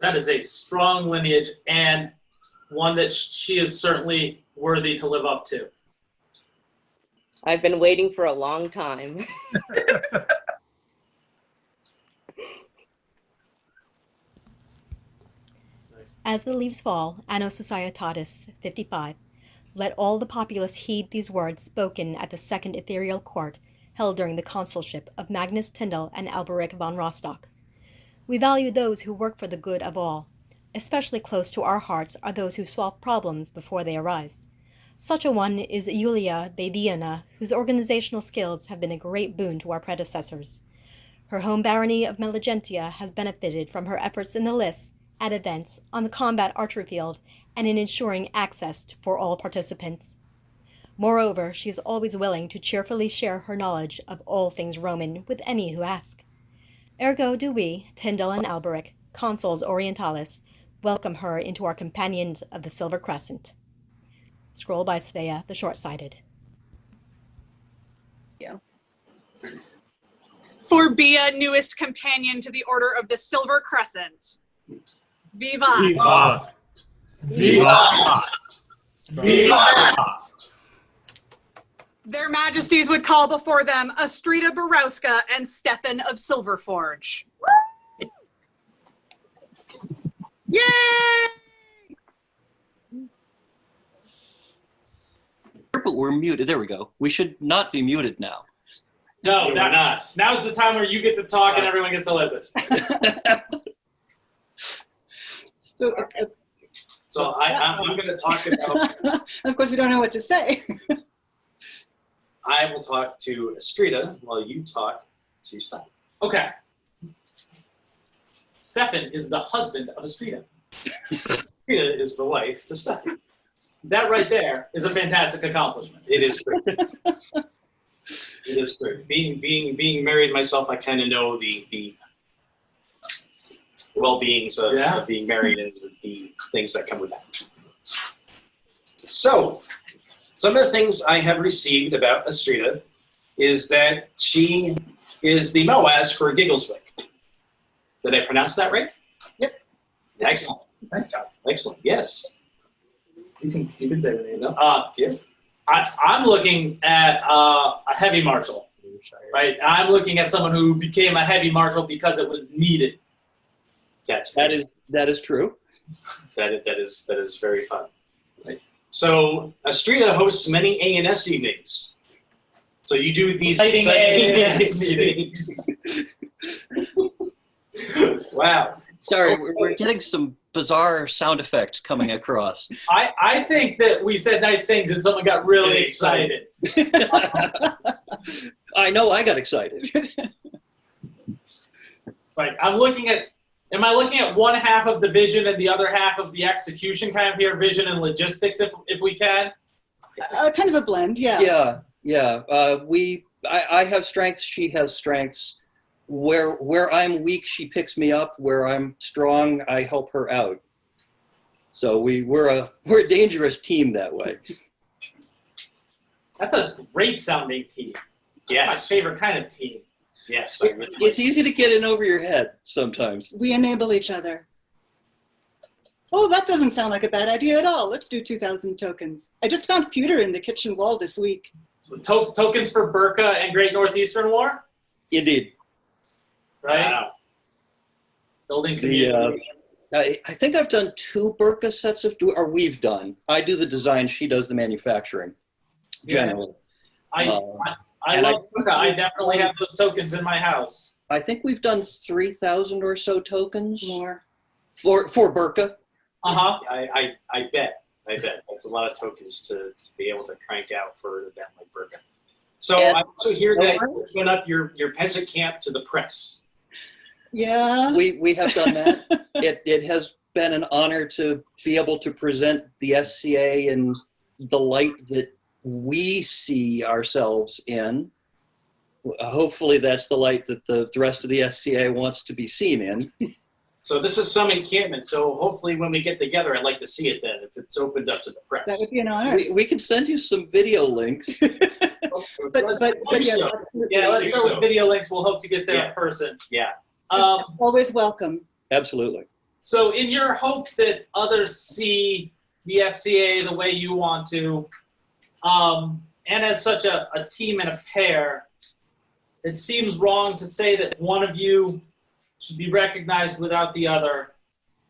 That is a strong lineage, and one that she is certainly worthy to live up to. I've been waiting for a long time. As the leaves fall, Anno Societatis 55, let all the populace heed these words spoken at the Second Ethereal Court, held during the consulship of Magnus Tindal and Alberic von Rostock. We value those who work for the good of all. Especially close to our hearts are those who solve problems before they arise. Such a one is Yulia Babiana, whose organizational skills have been a great boon to our predecessors. Her home barony of Meligentia has benefited from her efforts in the lists, at events, on the combat archery field, and in ensuring access for all participants. Moreover, she is always willing to cheerfully share her knowledge of all things Roman with any who ask. Ergo do we, Tindal and Alberic, consuls orientalis, welcome her into our companions of the Silver Crescent. Scroll by Svea the Short-Sighted. Yeah. For Bia, newest companion to the Order of the Silver Crescent. Viva! Viva! Viva! Viva! Their Majesties would call before them Astrida Borowska and Stefan of Silverforge. But we're muted. There we go. We should not be muted now. No, not. Now's the time where you get to talk and everyone gets to listen. So I'm going to talk about. Of course, we don't know what to say. I will talk to Astrida while you talk to Stefan. Okay. Stefan is the husband of Astrida. Astrida is the wife to Stefan. That right there is a fantastic accomplishment. It is great. It is great. Being married myself, I kind of know the well-beings of being married and the things that come with that. So, some of the things I have received about Astrida is that she is the Moaz for Giggleswick. Did I pronounce that right? Yep. Excellent. Nice job. Excellent. Yes. You can say the name though. Yeah. I'm looking at a heavy marshal, right? I'm looking at someone who became a heavy marshal because it was needed. That is true. That is very fun. Right. So Astrida hosts many A&S evenings. So you do these exciting A&S meetings. Wow. Sorry, we're getting some bizarre sound effects coming across. I think that we said nice things and someone got really excited. I know I got excited. Like am I looking at one half of the vision and the other half of the execution kind of here, vision and logistics if we can? Kind of a blend, yeah. Yeah. I have strengths, she has strengths. Where I'm weak, she picks me up. Where I'm strong, I help her out. So we're a dangerous team that way. That's a great sounding team. Yes. That's my favorite kind of team. Yes. It's easy to get in over your head sometimes. We enable each other. Oh, that doesn't sound like a bad idea at all. Let's do 2,000 tokens. I just found pewter in the kitchen wall this week. So tokens for Burka and Great Northeastern War? Indeed. Right? Wow. Building community. I think I've done 2 Burka sets or we've done. I do the design, she does the manufacturing, generally. I love Burka. I definitely have those tokens in my house. I think we've done 3,000 or so tokens. More. For Burka. Uh-huh. I bet. That's a lot of tokens to be able to crank out for an event like Burka. So I also hear that you went up your peasant camp to the press. Yeah. We have done that. It has been an honor to be able to present the SCA in the light that we see ourselves in. Hopefully that's the light that the rest of the SCA wants to be seen in. So this is some encampment. So hopefully when we get together, I'd like to see it then, if it's opened up to the press. That would be an honor. We can send you some video links. but yeah, let's go with video links. We'll hope to get there in person. Yeah. Always welcome. Absolutely. So in your hope that others see the SCA the way you want to, and as such a team and a pair, it seems wrong to say that one of you should be recognized without the other.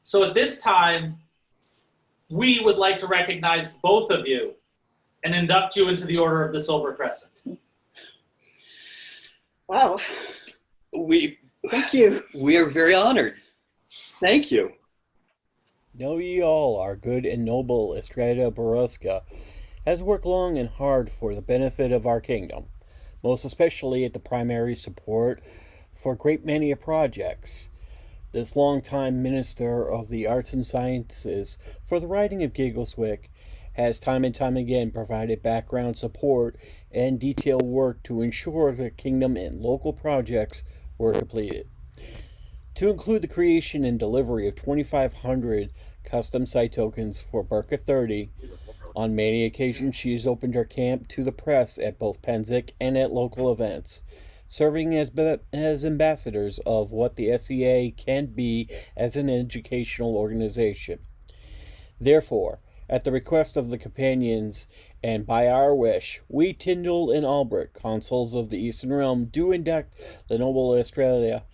So at this time, we would like to recognize both of you and induct you into the Order of the Silver Crescent. Wow. Thank you. We are very honored. Thank you. Know ye all, our good and noble Astrida Borusca has worked long and hard for the benefit of our kingdom, most especially at the primary support for a great many projects. This longtime Minister of the Arts and Sciences for the writing of Giggleswick has time and time again provided background support and detailed work to ensure the kingdom and local projects were completed. To include the creation and delivery of 2,500 custom site tokens for Burka 30, on many occasions she has opened her camp to the press at both Pennsic and at local events, serving as ambassadors of what the SCA can be as an educational organization. Therefore, at the request of the companions, and by our wish, we Tindal and Alberic, consuls of the Eastern Realm, do induct the noble Aurelia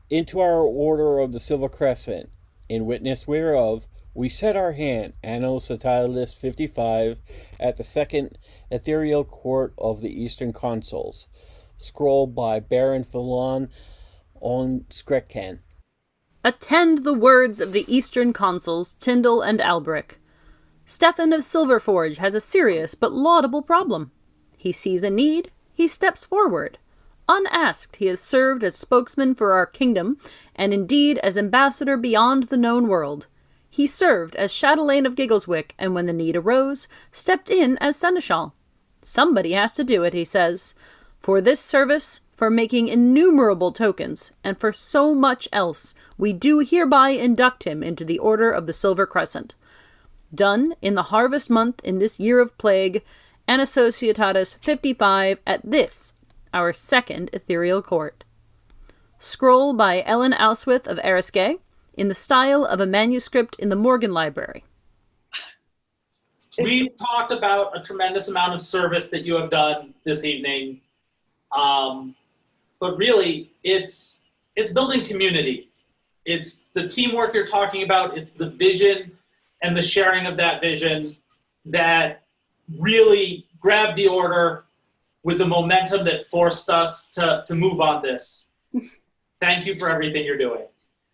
into our Order of the Silver Crescent, in witness whereof, we set our hand, Anno Satalis 55, at the Second Ethereal Court of the Eastern Consules. Scroll by Baron Philon on Skrekan. Attend the words of the Eastern Consuls, Tindal and Alberic. Stefan of Silverforge has a serious but laudable problem. He sees a need, he steps forward. Unasked, he has served as spokesman for our kingdom, and indeed as ambassador beyond the known world. He served as Chatelaine of Giggleswick, and when the need arose, stepped in as seneschal. Somebody has to do it, he says. For this service, for making innumerable tokens, and for so much else, we do hereby induct him into the Order of the Silver Crescent. Done in the harvest month in this year of plague, Anno Societatis 55 at this, our second ethereal court. Scroll by Ellen Auswith of Eriskay, in the style of a manuscript in the Morgan Library. We've talked about a tremendous amount of service that you have done this evening, but really, it's building community. It's the teamwork you're talking about. It's the vision and the sharing of that vision that really grabbed the order with the momentum that forced us to move on this. Thank you for everything you're doing.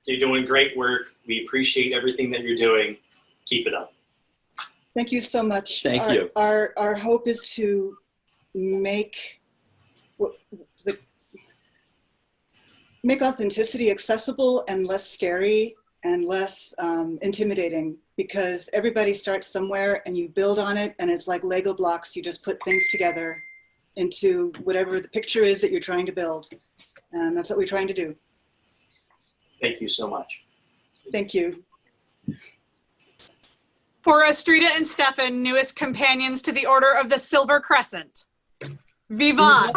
You're doing great work. We appreciate everything that you're doing. Keep it up. Thank you so much. Thank you. Our hope is to make make authenticity accessible and less scary and less intimidating, because everybody starts somewhere and you build on it, and it's like Lego blocks. You just put things together into whatever the picture is that you're trying to build. And that's what we're trying to do. Thank you so much. Thank you. For Astrida and Stefan, newest companions to the Order of the Silver Crescent. Vivat!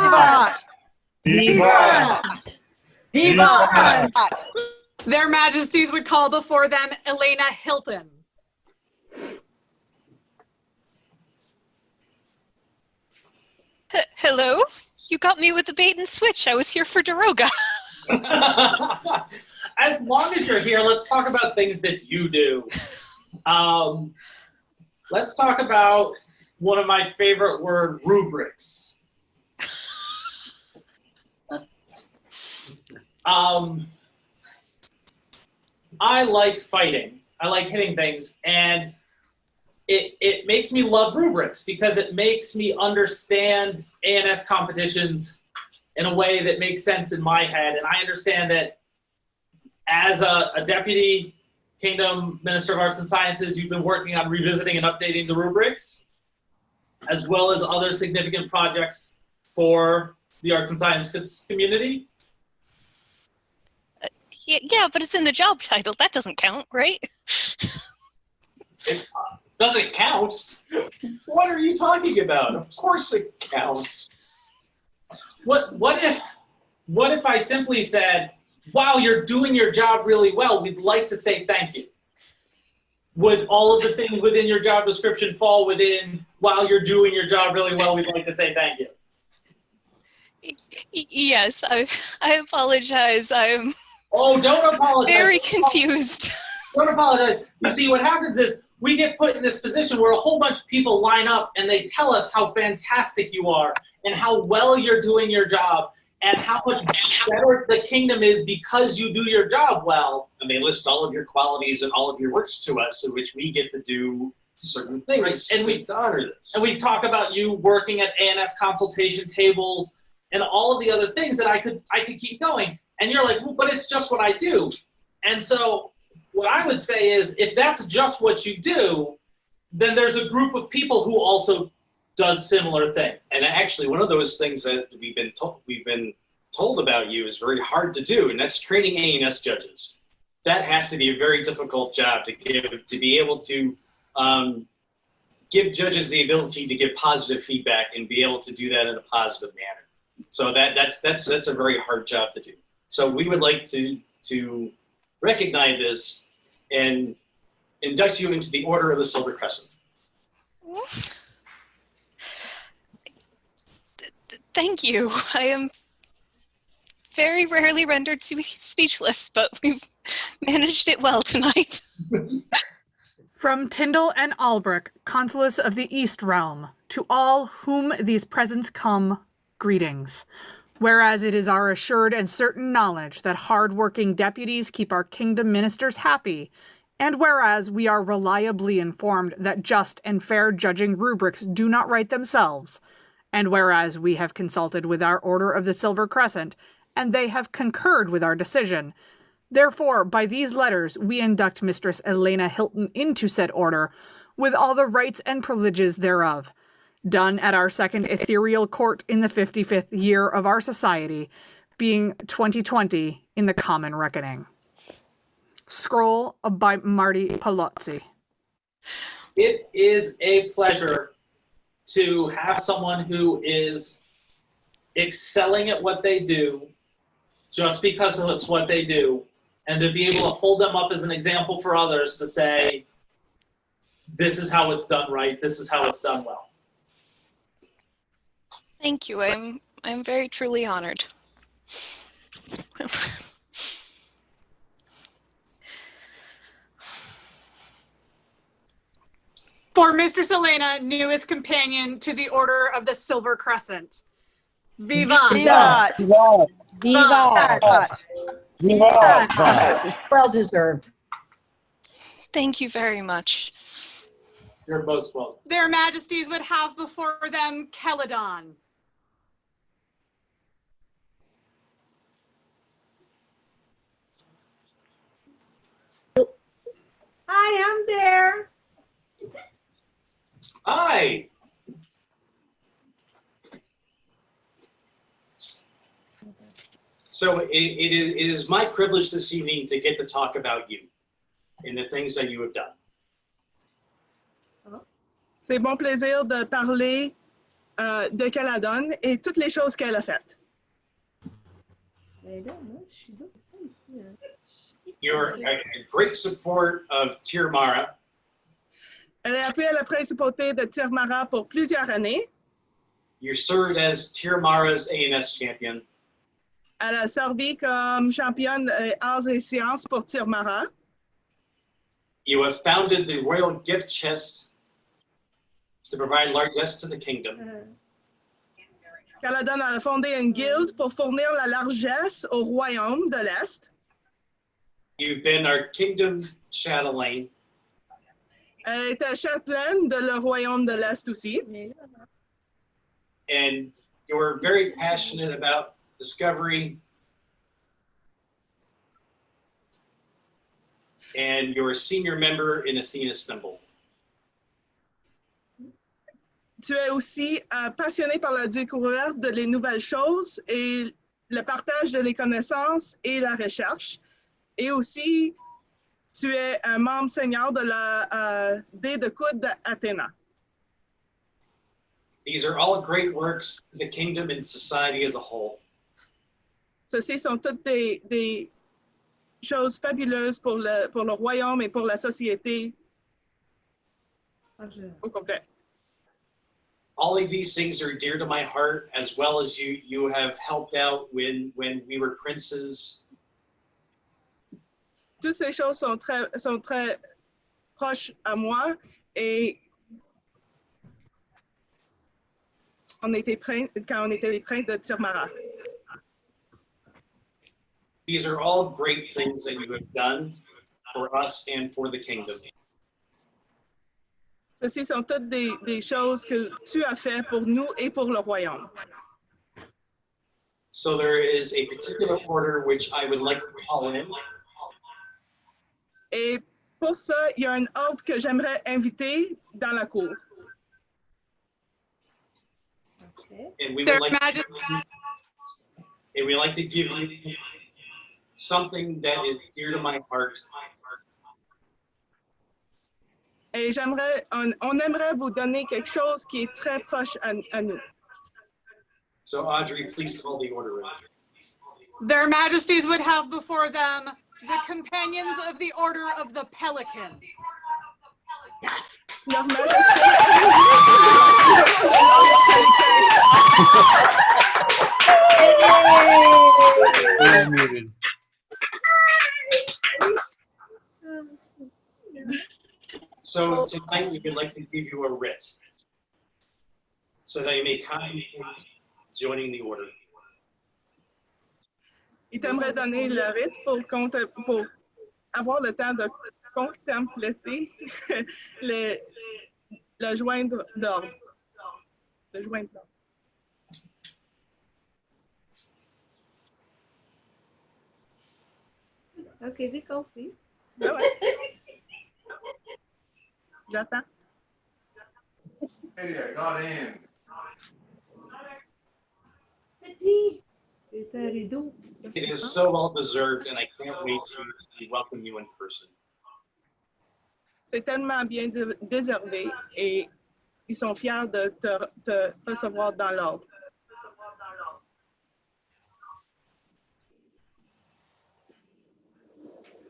Vivat! Vivat! Their Majesties would call before them Elena Hilton. Hello? You got me with the bait and switch. I was here for Doroga. As long as you're here, let's talk about things that you do. Let's talk about one of my favorite word, rubrics. I like fighting. I like hitting things, and it makes me love rubrics because it makes me understand ANS competitions in a way that makes sense in my head. And I understand that as a Deputy Kingdom Minister of Arts and Sciences, you've been working on revisiting and updating the rubrics, as well as other significant projects for the arts and science community. Yeah, but it's in the job title. That doesn't count, right? It doesn't count? What are you talking about? Of course it counts. What if I simply said, wow, you're doing your job really well. We'd like to say thank you. Would all of the things within your job description fall within, while you're doing your job really well, we'd like to say thank you? Yes, I apologize. Oh, don't apologize. Very confused. Don't apologize. You see, what happens is we get put in this position where a whole bunch of people line up and they tell us how fantastic you are and how well you're doing your job and how much better the kingdom is because you do your job well. And they list all of your qualities and all of your works to us, in which we get to do certain things Right. And we honor this. And we talk about you working at ANS consultation tables and all of the other things that I could keep going. And you're like, well, but it's just what I do. And so what I would say is, if that's just what you do, then there's a group of people who also does similar things. And actually, one of those things that we've been told about you is very hard to do, and that's training ANS judges. That has to be a very difficult job to be able to give judges the ability to give positive feedback and be able to do that in a positive manner. So that's a very hard job to do. So we would like to recognize this and induct you into the Order of the Silver Crescent. Thank you. I am very rarely rendered speechless, but Managed it well tonight. From Tindal and Alberic, consuls of the East Realm, to all whom these presents come, greetings. Whereas it is our assured and certain knowledge that hard-working deputies keep our kingdom ministers happy, and whereas we are reliably informed that just and fair judging rubrics do not write themselves, and whereas we have consulted with our Order of the Silver Crescent, and they have concurred with our decision, therefore, by these letters, we induct Mistress Elena Hilton into said order, with all the rights and privileges thereof, done at our second ethereal court in the 55th year of our society, being 2020 in the common reckoning. Scroll by Marty Palozzi. It is a pleasure to have someone who is excelling at what they do just because it's what they do, and to be able to hold them up as an example for others to say, this is how it's done right, this is how it's done well. Thank you. I'm very truly honored. For Mistress Elena, newest companion to the Order of the Silver Crescent. Vivat! Vivat! Vivat! Vivat! Well deserved. Thank you very much. You're most welcome. Their Majesties would have before them Keladan. Hi, I'm there. Hi! So it is my privilege this evening to get to talk about you and the things that you have done. C'est mon plaisir de parler de Keladan et toutes les choses qu'elle a faites. You're a great support of Tirmara. Elle a appuyé la principauté de Tirmara pour plusieurs années. You served as Tirmara's ANS champion. Elle a servi comme championne arts et sciences pour Tirmara. You have founded the Royal Gift Chest to provide largesse to the kingdom. Keladan a fondé une guilde pour fournir la largesse au royaume de l'Est. You've been our kingdom chatelaine. Elle était châtelaine de le royaume de l'Est aussi. And you're very passionate about discovery. And you're a senior member in Athena's Thimble. Tu es aussi passionné par la découverte de les nouvelles choses et le partage de les connaissances et la recherche. Et aussi, tu es un membre senior de la dé de coude d'Athéna. These are all great works for the kingdom and society as a whole. Ceci sont toutes des choses fabuleuses pour le royaume et pour la société au complet. All of these things are dear to my heart, as well as you have helped out when we were princes. Toutes ces choses sont très proches à moi et quand on était les princes de Tirmara. These are all great things that you have done for us and for the kingdom. Ceci sont toutes des choses que tu as fait pour nous et pour le royaume. So there is a particular order which I would like to call in. Et pour ça, il y a un ordre que j'aimerais inviter dans la cour. And we would like to give you something that is dear to my heart. Et on aimerait vous donner quelque chose qui est très proche à nous. So Audrey, please call the order in. Their Majesties would have before them the companions of the Order of the Pelican. Yes. Leur Majesté. tonight we would like to give you a writ, so that you may kindly joining the order. Il t'aimerait donner le rite pour avoir le temps de contempler le joindre d'ordre. Le joindre d'ordre. Ok, j'ai compris. Ah ouais. J'attends. Hey, I got in. C'est un rideau. It is so well deserved, and I can't wait to welcome you in person. C'est tellement bien déservé et ils sont fiers de te recevoir dans l'ordre.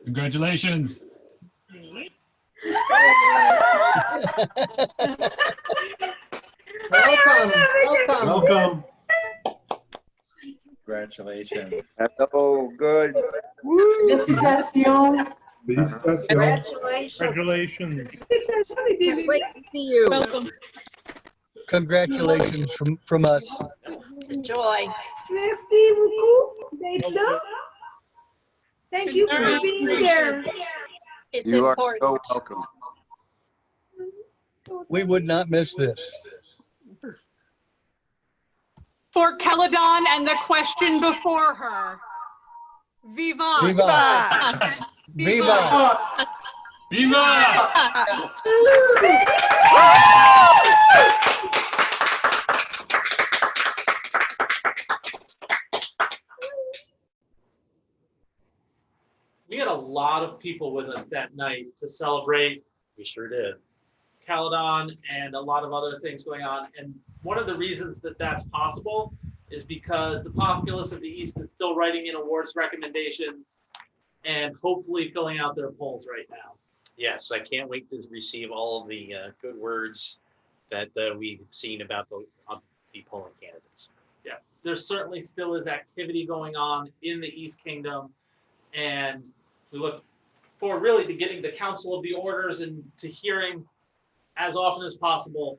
Congratulations. Welcome. Congratulations. Oh, good. Félicitations. Congratulations. Can't wait to see you. Welcome. Congratulations from us. Enjoy. Merci beaucoup d'être là. Thank you for being here. It's You are important. so welcome. We would not miss this. For Keladan and the question before her. Viva! Viva! Viva! Viva! We had a lot of people with us that night to celebrate. We sure did. Keladan and a lot of other things going on. And one of the reasons that that's possible is because the populace of the East is still writing in awards recommendations and hopefully filling out their polls right now. Yes, I can't wait to receive all of the good words that we've seen about the polling candidates. Yeah, there certainly still is activity going on in the East Kingdom, and we look forward really to getting the Council of the Orders and to hearing as often as possible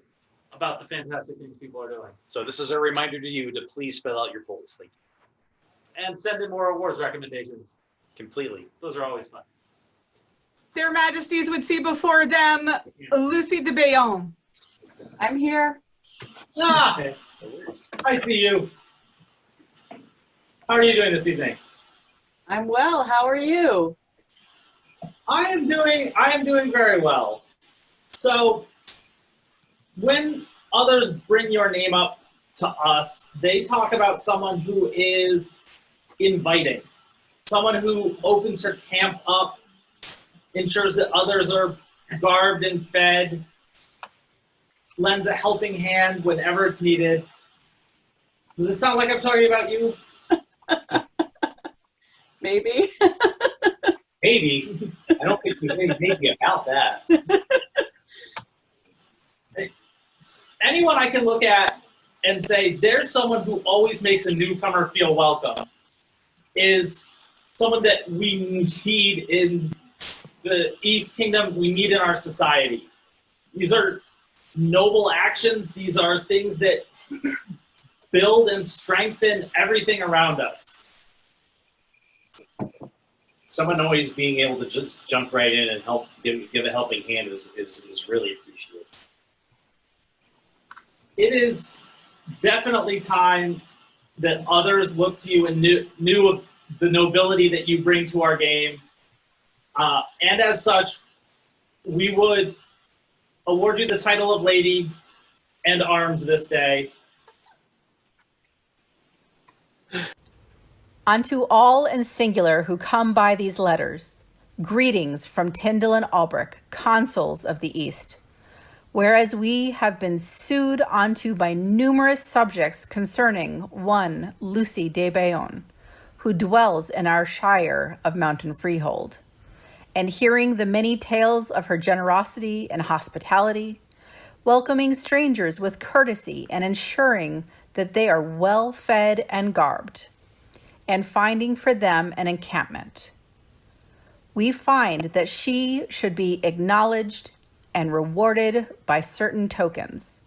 about the fantastic things people are doing. So this is a reminder to you to please fill out your polls. Thank you. And send in more awards recommendations. Completely. Those are always fun. Their Majesties would see before them Lucy de Bayonne. I'm here. Ah, I see you. How are you doing this evening? I'm well. How are you? I am doing very well. So when others bring your name up to us, they talk about someone who is inviting, someone who opens her camp up, ensures that others are garbed and fed, lends a helping hand whenever it's needed. Does it sound like I'm talking about you? Maybe. Maybe. I don't think you say maybe about that. Anyone I can look at and say, there's someone who always makes a newcomer feel welcome is someone that we need in the East Kingdom, we need in our society. These are noble actions. These are things that build and strengthen everything around us. Someone always being able to just jump right in and help give a helping hand is really appreciated. It is definitely time that others look to you and knew of the nobility that you bring to our game. And as such, we would award you the title of Lady and Arms this day. Unto all in singular who come by these letters, greetings from Tindal and Alberic, consuls of the East. Whereas we have been sued onto by numerous subjects concerning one Lucy de Bayonne, who dwells in our shire of Mountain Freehold, and hearing the many tales of her generosity and hospitality, welcoming strangers with courtesy and ensuring that they are well fed and garbed, and finding for them an encampment. We find that she should be acknowledged, and rewarded by certain tokens.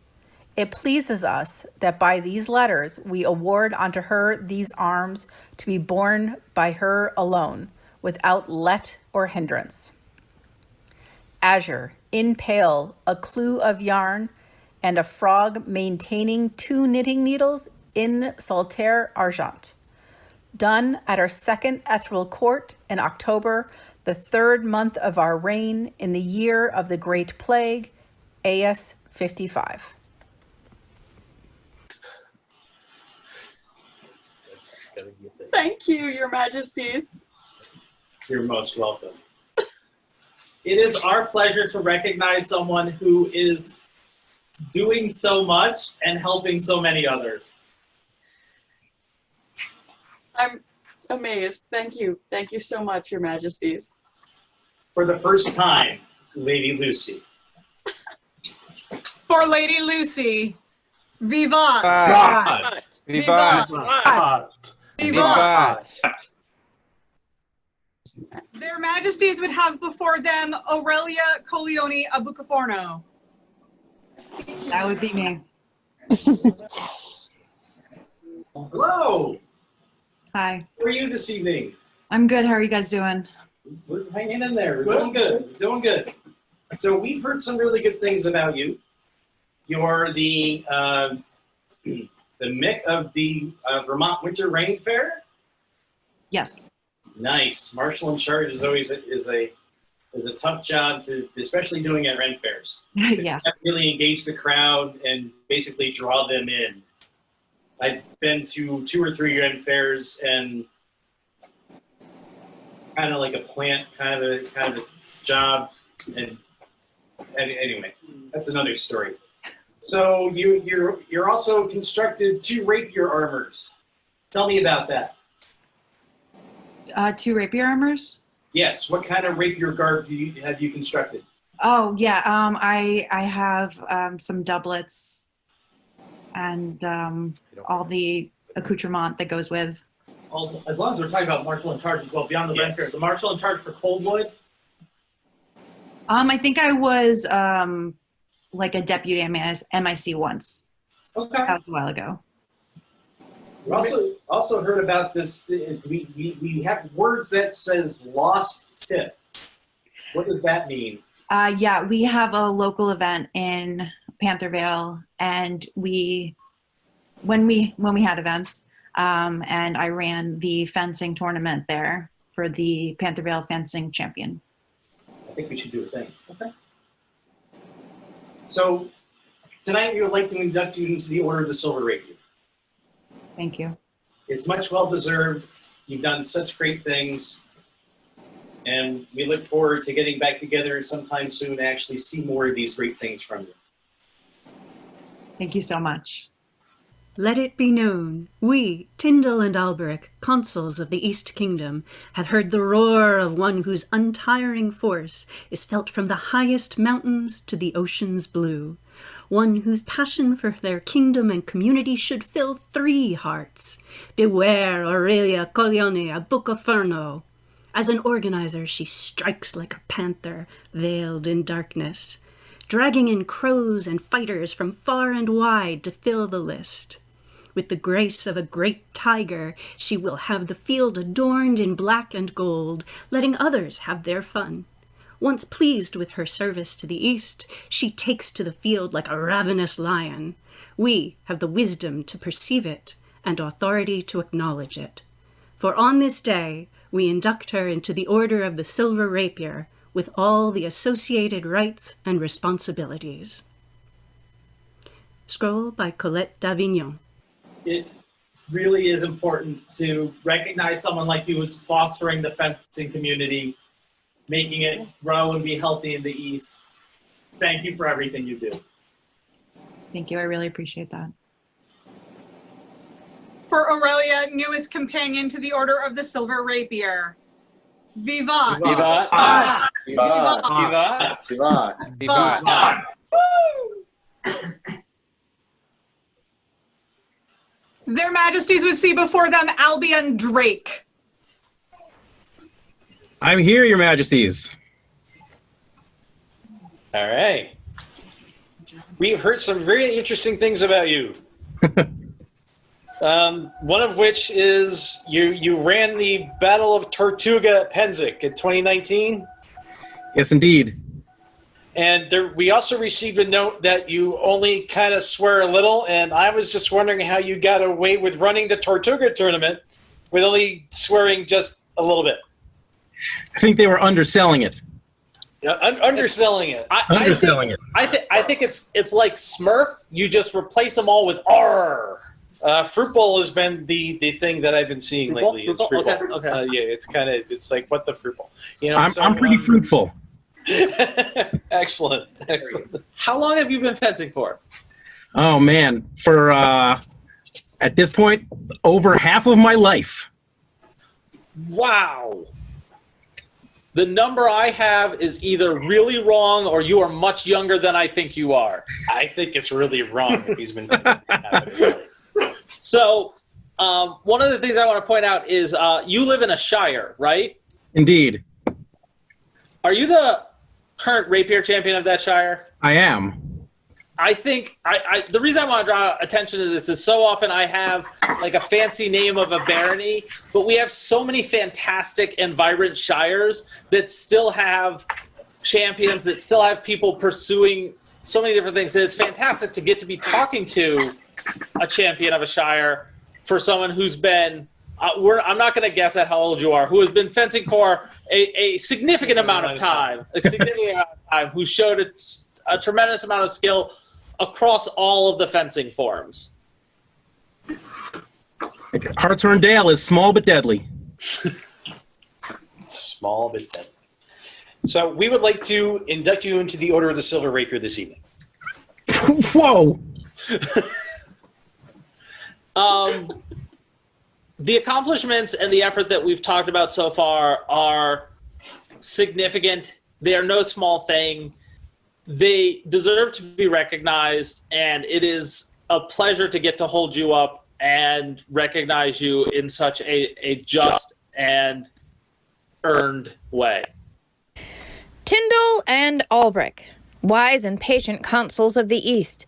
It pleases us that by these letters we award unto her these arms to be borne by her alone, without let or hindrance. Azure, in pale, a clue of yarn, and a frog maintaining 2 knitting needles in saltaire argent. Done at our second ethereal court in October, the 3rd month of our reign in the year of the Great Plague, AS 55. Thank you, Your Majesties. You're most welcome. It is our pleasure to recognize someone who is doing so much and helping so many others. I'm amazed. Thank you. Thank you so much, Your Majesties. For the first time, Lady Lucy. For Lady Lucy, vivat! Vivat! Vivat! Vivat! Vivat! Their Majesties would have before them Aurelia Colioni Abucaforno. That would be me. Hello! Hi. How are you this evening? I'm good. How are you guys doing? We're hanging in there. We're doing good. We're doing good. So we've heard some really good things about you. You're the Mick of the Vermont Winter Rain Fair. Yes. Nice. Marshal in charge is always is a tough job to, especially doing at Ren fairs. Yeah. You have to really engage the crowd and basically draw them in. I've been to 2 or 3 Ren fairs and kind of like a plant kind of a job. And anyway, that's another story. So you're also constructed 2 rapier armors. Tell me about that. 2 rapier armors? Yes. What kind of rapier garb have you constructed? Oh yeah. I have some doublets and all the accoutrement that goes with. Also, as long as we're talking about marshal in charge as well, beyond the Ren fair, the marshal in charge for Coldwood. I think I was like a deputy MIC once. Okay. That was a while ago. We also heard about this. We have words that says lost tip. What does that mean? Yeah, we have a local event in Panthervale, and when we had events, and I ran the fencing tournament there for the Panthervale fencing champion. I think we should do a thing. Okay. So tonight we would like to induct you into the Order of the Silver Rapier. Thank you. It's much well deserved. You've done such great things. And we look forward to getting back together sometime soon to actually see more of these great things from you. Thank you so much. Let it be known, we, Tindal and Alberic, consuls of the East Kingdom, have heard the roar of one whose untiring force is felt from the highest mountains to the ocean's blue. One whose passion for their kingdom and community should fill 3 hearts. Beware Aurelia Colioni Abucaforno. As an organizer, she strikes like a panther, veiled in darkness, dragging in crows and fighters from far and wide to fill the list. With the grace of a great tiger, she will have the field adorned in black and gold, letting others have their fun. Once pleased with her service to the East, she takes to the field like a ravenous lion. We have the wisdom to perceive it and authority to acknowledge it. For on this day, we induct her into the Order of the Silver Rapier with all the associated rights and responsibilities. Scroll by Colette d'Avignon. It really is important to recognize someone like you who's fostering the fencing community, making it grow and be healthy in the East. Thank you for everything you do. Thank you. I really appreciate that. For Aurelia, newest companion to the Order of the Silver Rapier. Vivat! Vivat! Vivat! Vivat! Vivat! Vivat! Their Majesties would see before them Albion Drake. I'm here, Your Majesties. All right. We've heard some very interesting things about you. One of which is you ran the Battle of Tortuga at Penzik in 2019. Yes, indeed. And we also received a note that you only kind of swear a little, and I was just wondering how you got away with running the Tortuga tournament with only swearing just a little bit. I think they were underselling it. Underselling it. Underselling it. I think it's like Smurf. You just replace them all with R. Fruit Bowl has been the thing that I've been seeing Fruit Bowl? lately. It's Fruit Fruit Bowl? Bowl. Okay. Yeah, it's like what the Fruit Bowl. You know, I'm pretty fruitful. Excellent. How long have you been fencing for? Oh man, for at this point, over half of my life. Wow. The number I have is either really wrong or you are much younger than I think you are. I think it's really wrong if he's been. So, one of the things I want to point out is you live in a shire, right? Indeed. Are you the current rapier champion of that shire? I am. I think the reason I want to draw attention to this is so often I have like a fancy name of a barony, but we have so many fantastic and vibrant shires that still have champions, that still have people pursuing so many different things. And it's fantastic to get to be talking to a champion of a shire for someone who's been, I'm not going to guess at how old you are, who has been fencing for a significant amount of time, who showed a tremendous amount of skill across all of the fencing forms. Hartshorn Dale is small but deadly. Small but deadly. So we would like to induct you into the Order of the Silver Rapier this evening. Whoa! The accomplishments and the effort that we've talked about so far are significant. They are no small thing. They deserve to be recognized, and it is a pleasure to get to hold you up and recognize you in such a just and earned way. Tindal and Alberic, wise and patient consuls of the East,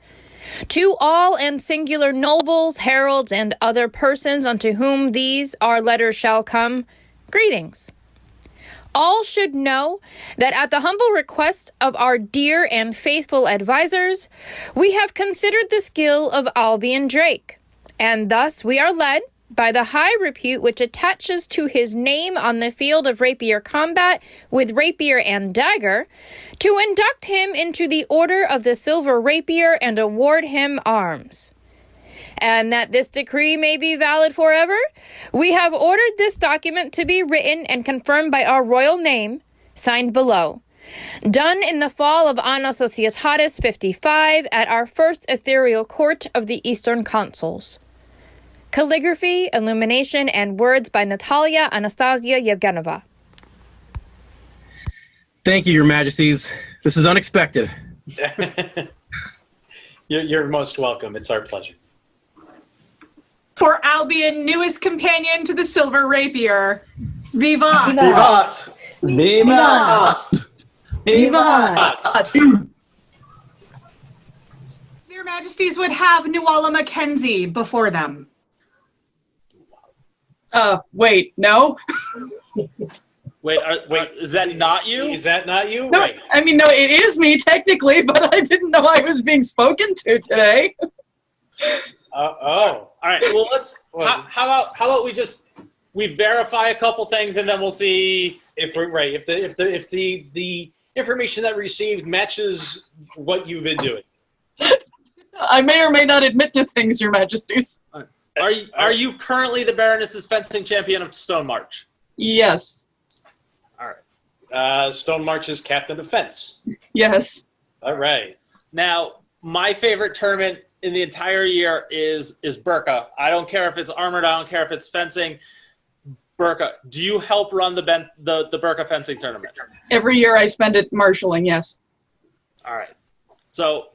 to all and singular nobles, heralds, and other persons unto whom these our letters shall come, greetings. All should know that at the humble request of our dear and faithful advisors, we have considered the skill of Albion Drake, and thus we are led, by the high repute which attaches to his name on the field of rapier combat with rapier and dagger, to induct him into the Order of the Silver Rapier and award him arms. And that this decree may be valid forever, we have ordered this document to be written and confirmed by our royal name, signed below. Done in the fall of Anno Societatis 55 at our first Ethereal Court of the Eastern Consules. Calligraphy, illumination, and words by Natalia Anastasia Yevgenova. Thank you, Your Majesties. This is unexpected. You're most welcome. It's our pleasure. For Albion, newest companion to the Silver Rapier, Vivat! Vivat! Vivat! Vivat! Their Majesties would have Nuala McKenzie before them. Wait, no? Wait, is that not you? Is that not you? No, Right. I mean, no, it is me technically, but I didn't know I was being spoken to today. All right. Well, how about we verify a couple things and then we'll see if we're right. If the information that we received matches what you've been doing. I may or may not admit to things, Your Majesties. Are you currently the Baroness's fencing champion of Stone March? Yes. All right. Stone March is captain of fence. Yes. All right. Now, my favorite tournament in the entire year is Burka. I don't care if it's armored. I don't care if it's fencing. Burka. Do you help run the Burka fencing tournament? Every year I spend it marshalling, yes. All right. So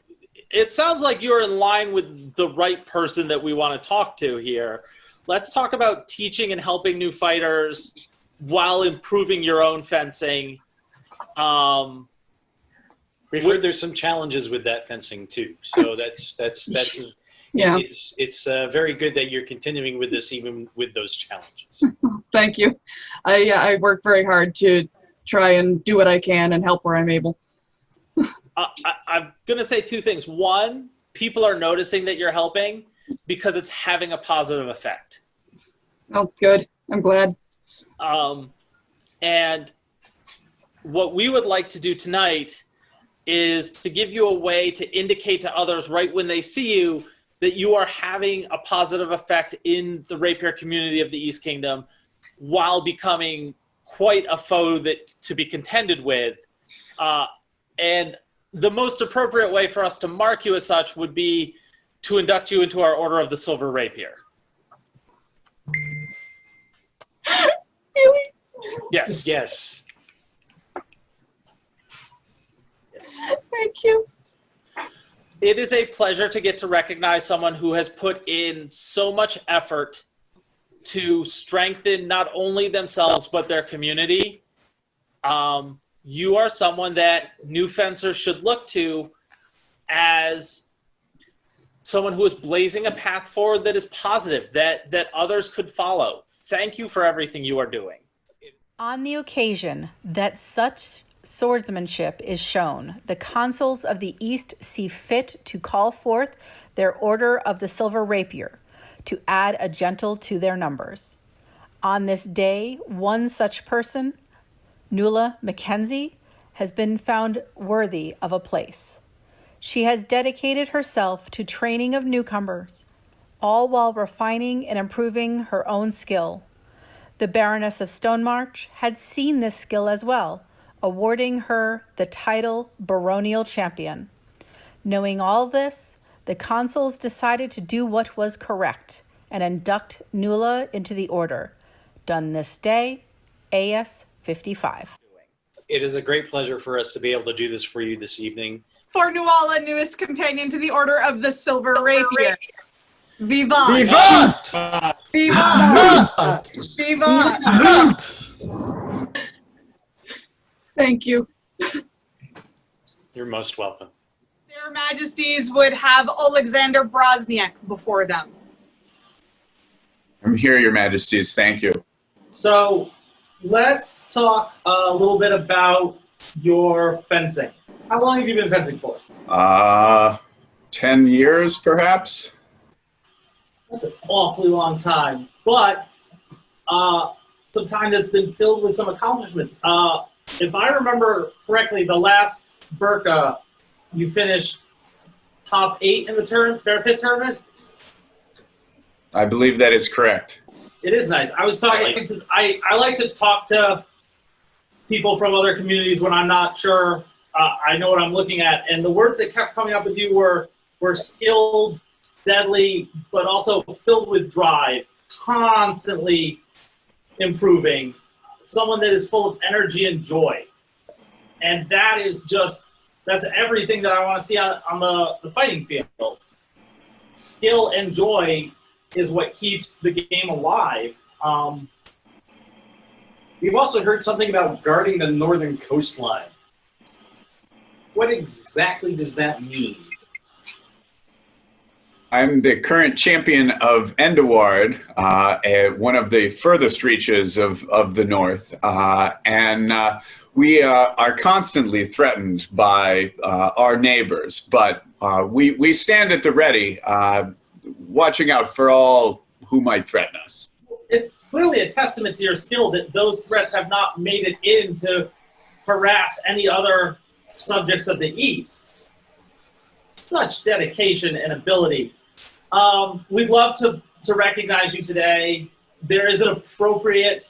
it sounds like you're in line with the right person that we want to talk to here. Let's talk about teaching and helping new fighters while improving your own fencing. We've heard there's some challenges with that fencing too. So that's Yeah. It's very good that you're continuing with this even with those challenges. Thank you. I work very hard to try and do what I can and help where I'm able. I'm going to say two things. One, people are noticing that you're helping because it's having a positive effect. Oh, good. I'm glad. And what we would like to do tonight is to give you a way to indicate to others right when they see you that you are having a positive effect in the rapier community of the East Kingdom while becoming quite a foe to be contended with. And the most appropriate way for us to mark you as such would be to induct you into our Order of the Silver Rapier. Really? Yes. Yes. Thank you. It is a pleasure to get to recognize someone who has put in so much effort to strengthen not only themselves but their community. You are someone that new fencers should look to as someone who is blazing a path forward that is positive, that others could follow. Thank you for everything you are doing. On the occasion that such swordsmanship is shown, the consuls of the East see fit to call forth their Order of the Silver Rapier to add a gentle to their numbers. On this day, one such person, Nuala McKenzie, has been found worthy of a place. She has dedicated herself to training of newcomers, all while refining and improving her own skill. The Baroness of Stonemarch had seen this skill as well, awarding her the title Baronial Champion. Knowing all this, the consuls decided to do what was correct and induct Nuala into the order. Done this day, AS 55. It is a great pleasure for us to be able to do this for you this evening. For Nuala, newest companion to the Order of the Silver Rapier. Vivant! Vivant! Vivant! Vivant! Thank you. You're most welcome. Their Majesties would have Alexander Braznik before them. I'm here, Your Majesties. Thank you. So let's talk a little bit about your fencing. How long have you been fencing for? 10 years, perhaps? That's an awfully long time, but some time that's been filled with some accomplishments. If I remember correctly, the last Burka, you finished top 8 in the Bear Pit tournament? I believe that is correct. It is nice. I was talking I like to talk to people from other communities when I'm not sure I know what I'm looking at. And the words that kept coming up with you were skilled, deadly, but also filled with drive, constantly improving, someone that is full of energy and joy. And that is that's everything that I want to see on the fighting field. Skill and joy is what keeps the game alive. We've also heard something about guarding the northern coastline. What exactly does that mean? I'm the current champion of Endaward, one of the furthest reaches of the north, and we are constantly threatened by our neighbors, but we stand at the ready, watching out for all who might threaten us. It's clearly a testament to your skill that those threats have not made it in to harass any other subjects of the East. Such dedication and ability. We'd love to recognize you today. There is an appropriate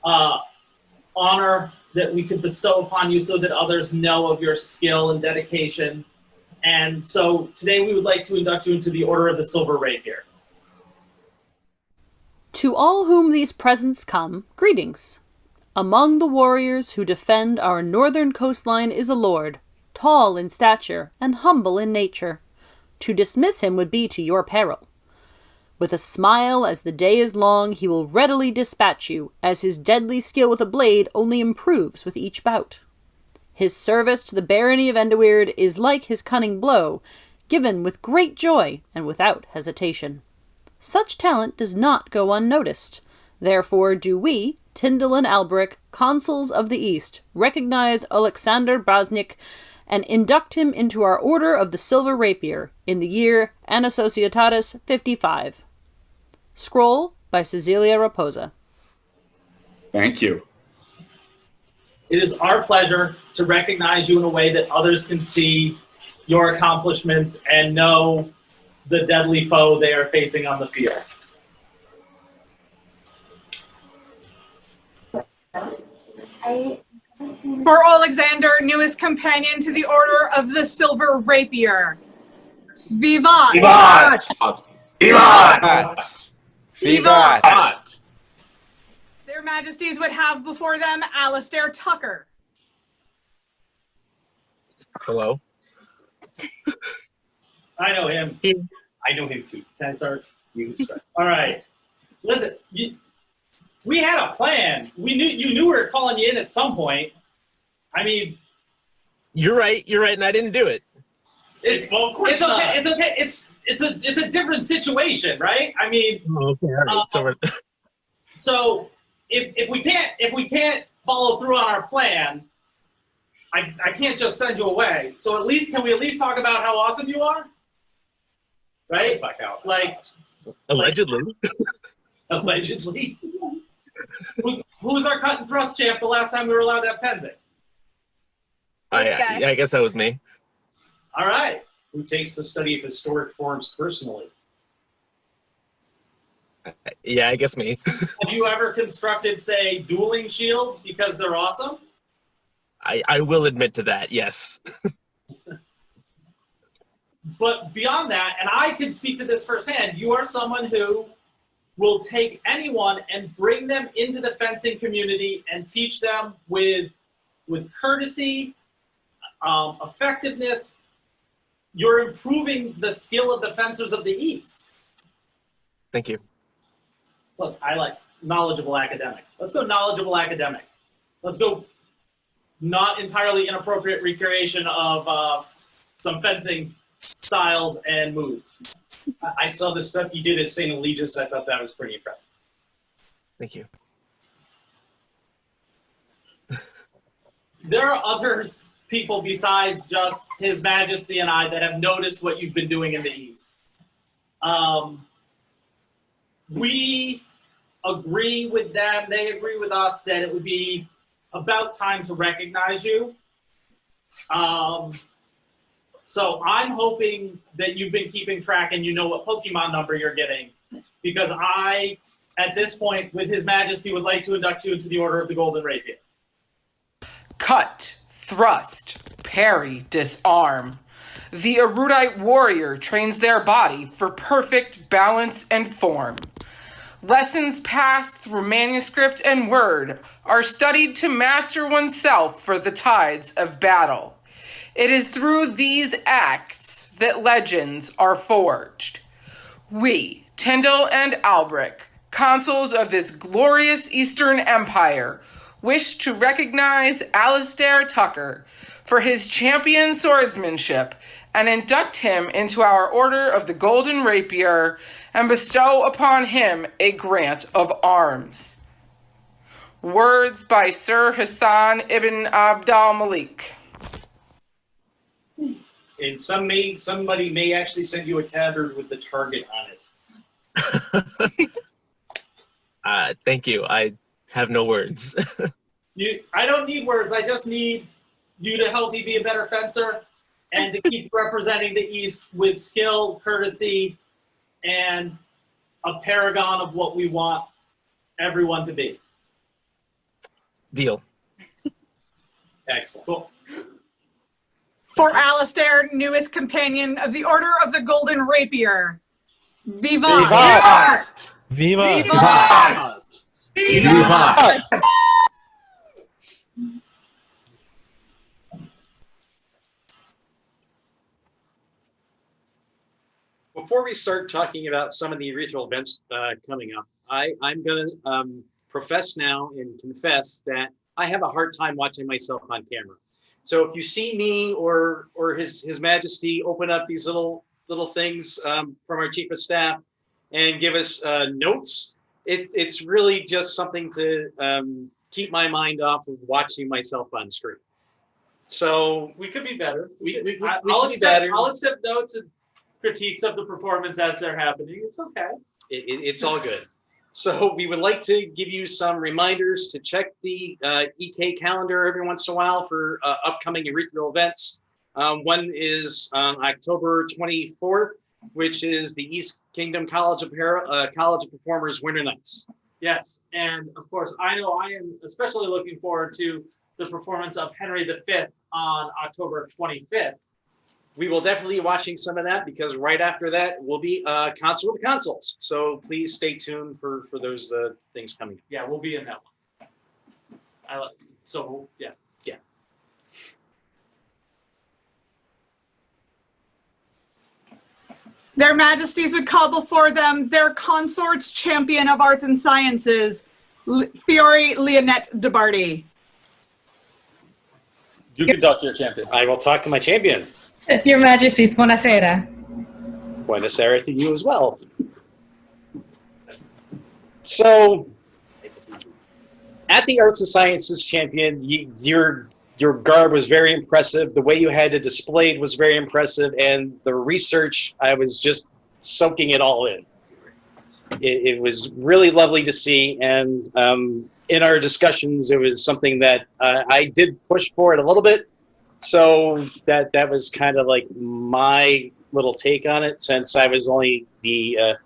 honor that we could bestow upon you so that others know of your skill and dedication. And so today we would like to induct you into the Order of the Silver Rapier. To all whom these presents come, greetings. Among the warriors who defend our northern coastline is a lord, tall in stature and humble in nature. To dismiss him would be to your peril. With a smile as the day is long, he will readily dispatch you, as his deadly skill with a blade only improves with each bout. His service to the barony of Endeweird is like his cunning blow, given with great joy and without hesitation. Such talent does not go unnoticed. Therefore do we, Tindal and Alberic, consuls of the East, recognize Alexander Braznik and induct him into our Order of the Silver Rapier in the year Anna Societatis 55. Scroll by Cecilia Raposa. Thank you. It is our pleasure to recognize you in a way that others can see your accomplishments and know the deadly foe they are facing on the field. For Alexander, newest companion to the Order of the Silver Rapier. Vivat! Vivat! Vivat! Vivat! Their Majesties would have before them Alastair Tucker. Hello. I know him. I know him too. Can I start? You can start. All right. Listen, we had a plan. You knew we were calling you in at some point. I mean, You're right, and I didn't do it. It's okay. It's okay. It's a different situation, right? I mean, Okay, all right. So if we can't follow through on our plan, I can't just send you away. So can we at least talk about how awesome you are? Right? Like Allegedly. Allegedly. Who was our cut and thrust champ the last time we were allowed to have Penzing? I guess that was me. All right. Who takes the study of historic forms personally? Yeah, I guess me. Have you ever constructed, say, dueling shields because they're awesome? I will admit to that, yes. But beyond that, and I can speak to this firsthand, you are someone who will take anyone and bring them into the fencing community and teach them with courtesy, effectiveness. You're improving the skill of the fencers of the East. Thank you. Look, I like knowledgeable academic. Let's go knowledgeable academic. Let's go not entirely inappropriate recreation of some fencing styles and moves. I saw the stuff you did at St. Allegius. I thought that was pretty impressive. Thank you. There are others, people besides just His Majesty and I, that have noticed what you've been doing in the East. We agree with them, they agree with us that it would be about time to recognize you. So I'm hoping that you've been keeping track and you know what Pokemon number you're getting, because I, at this point, with His Majesty, would like to induct you into the Order of the Golden Rapier. Cut, thrust, parry, disarm. The erudite warrior trains their body for perfect balance and form. Lessons passed through manuscript and word are studied to master oneself for the tides of battle. It is through these acts that legends are forged. We, Tindal and Alberic, consuls of this glorious Eastern Empire, wish to recognize Alastair Tucker for his champion swordsmanship and induct him into our Order of the Golden Rapier and bestow upon him a grant of arms. Words by Sir Hassan ibn Abdal Malik. And somebody may actually send you a tabard with the target on it. Thank you. I have no words. I don't need words. I just need you to help me be a better fencer and to keep representing the East with skill, courtesy, and a paragon of what we want everyone to be. Deal. Excellent. Cool. For Alastair, newest companion of the Order of the Golden Rapier. Vivat! Vivat! Vivat! Vivat! Vivat! Before we start talking about some of the regional events coming up, I'm going to profess now and confess that I have a hard time watching myself on camera. So if you see me or His Majesty open up these little things from our Chief of Staff and give us notes, it's really just something to keep my mind off of watching myself on screen. So We could be better. I'll accept I'll accept notes and critiques of the performance as they're happening. It's okay. It's all good. So we would like to give you some reminders to check the EK calendar every once in a while for upcoming Ethereal events. One is October 24th, which is the East Kingdom College of Performers Winter Nights. Yes, and of course, I know I am especially looking forward to the performance of Henry V on October 25th. We will definitely be watching some of that because right after that will be Console of the Consoles. So please stay tuned for those things coming. Yeah, we'll be in that one. Yeah. Their Majesties would call before them their consort's champion of arts and sciences, Fiore Leonette de Bardi. You conduct your champion. I will talk to my champion. Your Majesties, buonasera. Buonasera to you as well. So, at the Arts and Sciences Champion, your garb was very impressive. The way you had it displayed was very impressive, and the research, I was just soaking it all in. It was really lovely to see, and in our discussions, it was something that I did push for it a little bit. So that was kind of like my little take on it, since I was only the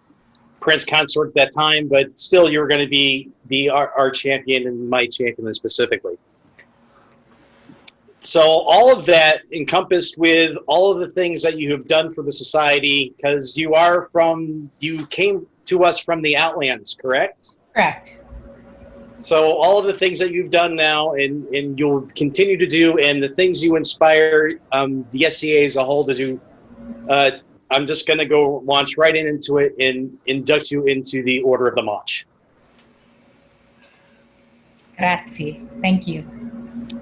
Prince Consort at that time, but still you were going to be our champion and my champion specifically. So all of that encompassed with all of the things that you have done for the society, because you came to us from the Outlands, correct? Correct. So all of the things that you've done now and you'll continue to do, and the things you inspire the SCA as a whole to do, I'm just going to go launch right into it and induct you into the Order of the March. Grazie. Thank you.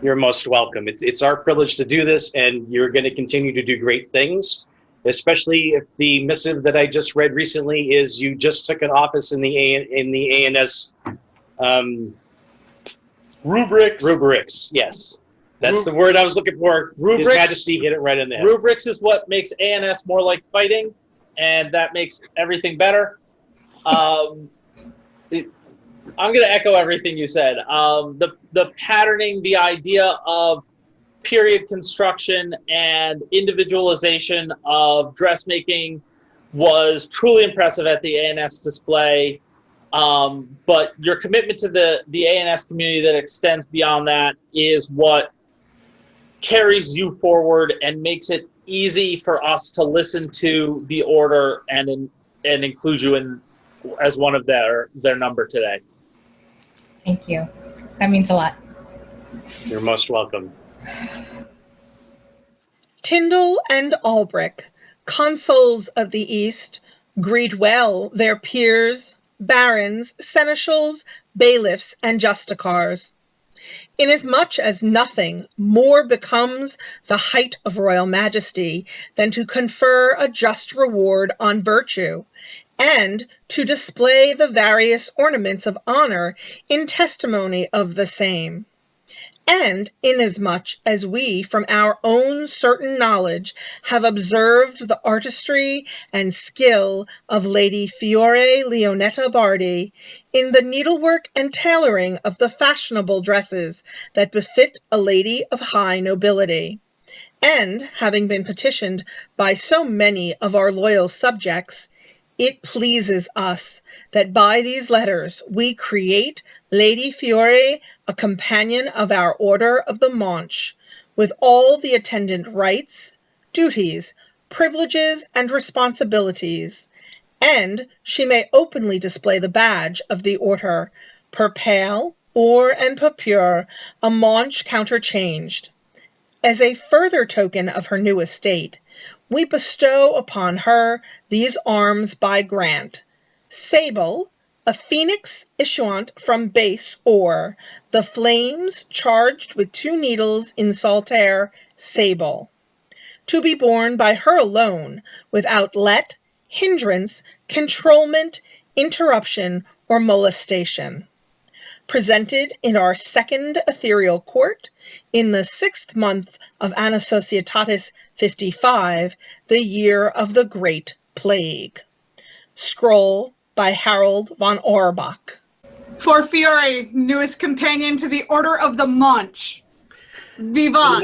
You're most welcome. It's our privilege to do this, and you're going to continue to do great things, especially if the missive that I just read recently is you just took an office in the ANS rubrics. Yes, that's the word I was looking for. Rubrics. His Majesty hit it right in there. Rubrics is what makes ANS more like fighting, and that makes everything better. I'm going to echo everything you said. The patterning, the idea of period construction and individualization of dressmaking was truly impressive at the ANS display. But your commitment to the ANS community that extends beyond that is what carries you forward and makes it easy for us to listen to the order and include you in as one of their number today. Thank you. That means a lot. You're most welcome. Tindal and Alberic, consuls of the East, greet well their peers, barons, seneschals, bailiffs, and justicars. Inasmuch as nothing more becomes the height of royal majesty than to confer a just reward on virtue, and to display the various ornaments of honor in testimony of the same. And inasmuch as we, from our own certain knowledge, have observed the artistry and skill of Lady Fiore Leonetta Bardi in the needlework and tailoring of the fashionable dresses that befit a lady of high nobility, and having been petitioned by so many of our loyal subjects, it pleases us that by these letters we create Lady Fiore a companion of our Order of the Manche, with all the attendant rights, duties, privileges, and responsibilities, and she may openly display the badge of the Order, per pale, or and per pure, a Manche counterchanged. As a further token of her new estate, we bestow upon her these arms by grant: sable, a phoenix issuant from base or the flames charged with 2 needles in saltare sable, to be borne by her alone, without let, hindrance, controlment, interruption, or molestation. Presented in our 2nd Ethereal Court in the 6th month of Anna Societatis 55, the year of the Great Plague. Scroll by Harold von Auerbach. For Fiore, newest companion to the Order of the Munch. Vivat!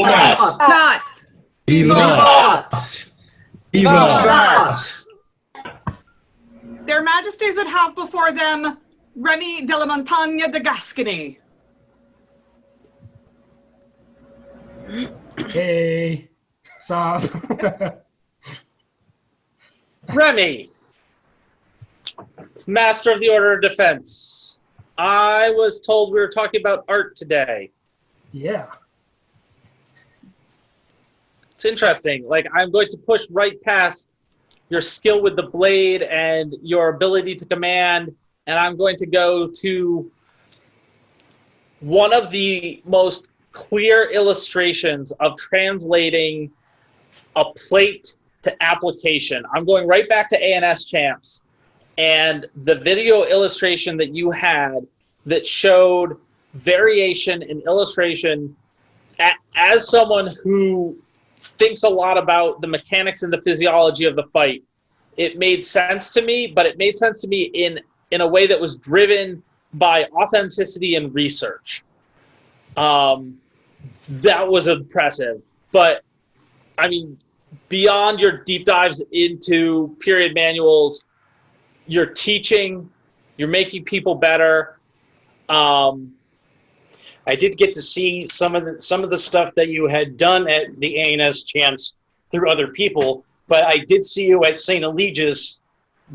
Vivat! Vivat! Their Majesties would have before them Remy de Gascony. Hey, what's up? Remy, Master of the Order of Defense. I was told we were talking about art today. Yeah. It's interesting. Like, I'm going to push right past your skill with the blade and your ability to command, and I'm going to go to one of the most clear illustrations of translating a plate to application. I'm going right back to ANS Champs, and the video illustration that you had that showed variation in illustration as someone who thinks a lot about the mechanics and the physiology of the fight. It made sense to me, but it made sense to me in a way that was driven by authenticity and research. That was impressive. But, I mean, beyond your deep dives into period manuals, you're teaching, you're making people better. I did get to see some of the stuff that you had done at the ANS Champs through other people, but I did see you at St. Eligius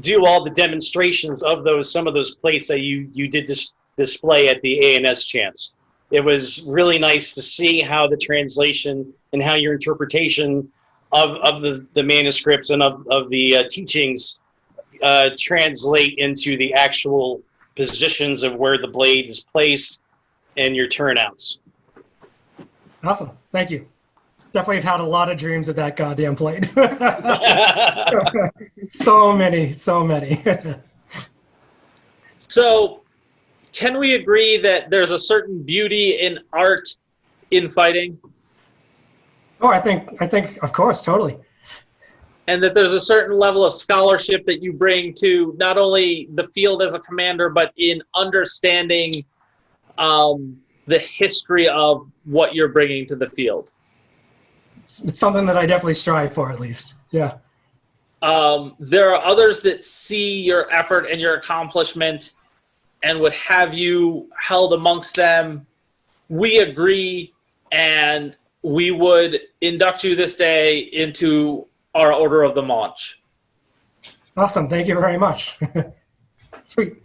do all the demonstrations of some of those plates that you did display at the ANS Champs. It was really nice to see how the translation and how your interpretation of the manuscripts and of the teachings translate into the actual positions of where the blade is placed and your turnouts. Awesome. Thank you. Definitely have had a lot of dreams of that goddamn plate. So many. So, can we agree that there's a certain beauty in art in fighting? Oh, I think, of course, totally. And that there's a certain level of scholarship that you bring to not only the field as a commander, but in understanding the history of what you're bringing to the field. It's something that I definitely strive for, at least. Yeah. There are others that see your effort and your accomplishment and would have you held amongst them. We agree, and we would induct you this day into our Order of the Munch. Awesome. Thank you very much. Sweet.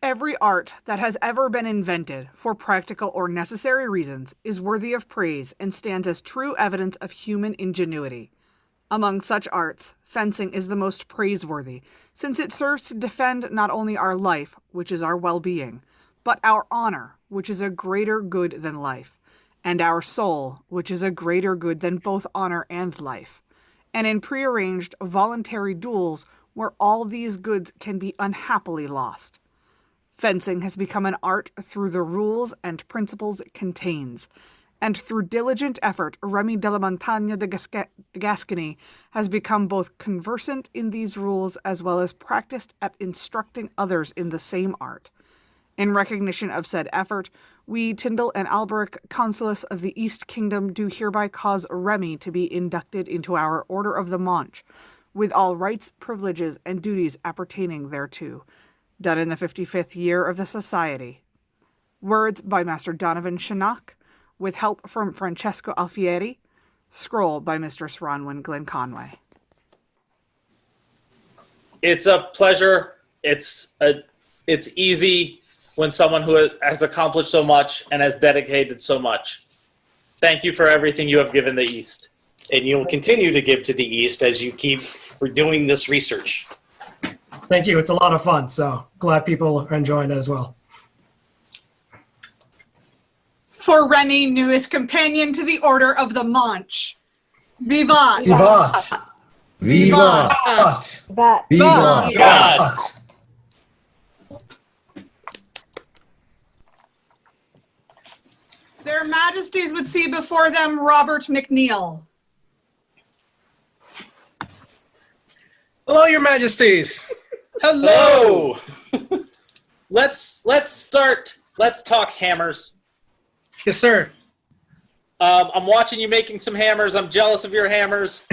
Every art that has ever been invented for practical or necessary reasons is worthy of praise and stands as true evidence of human ingenuity. Among such arts, fencing is the most praiseworthy, since it serves to defend not only our life, which is our well-being, but our honor, which is a greater good than life, and our soul, which is a greater good than both honor and life, and in prearranged voluntary duels where all these goods can be unhappily lost. Fencing has become an art through the rules and principles it contains, and through diligent effort, Remy de Gascony has become both conversant in these rules as well as practiced at instructing others in the same art. In recognition of said effort, we, Tindal and Alberic, Consuls of the East Kingdom, do hereby cause Remy to be inducted into our Order of the Munch, with all rights, privileges, and duties appertaining thereto. Done in the 55th year of the Society. Words by Master Donovan Shannock, with help from Francesco Alfieri. Scroll by Mistress Ronwyn Glenn Conway. It's a pleasure. It's easy when someone who has accomplished so much and has dedicated so much. Thank you for everything you have given the East. And you'll continue to give to the East as you keep doing this research. Thank you. It's a lot of fun. So glad people are enjoying it as well. For Remy, newest companion to the Order of the Manche. Vivat! Vivat! Vivat! Vivat! Vivat! Their Majesties would see before them Robert McNeill. Hello, Your Majesties. Hello. Let's start. Let's talk hammers. Yes, sir. I'm watching you making some hammers. I'm jealous of your hammers.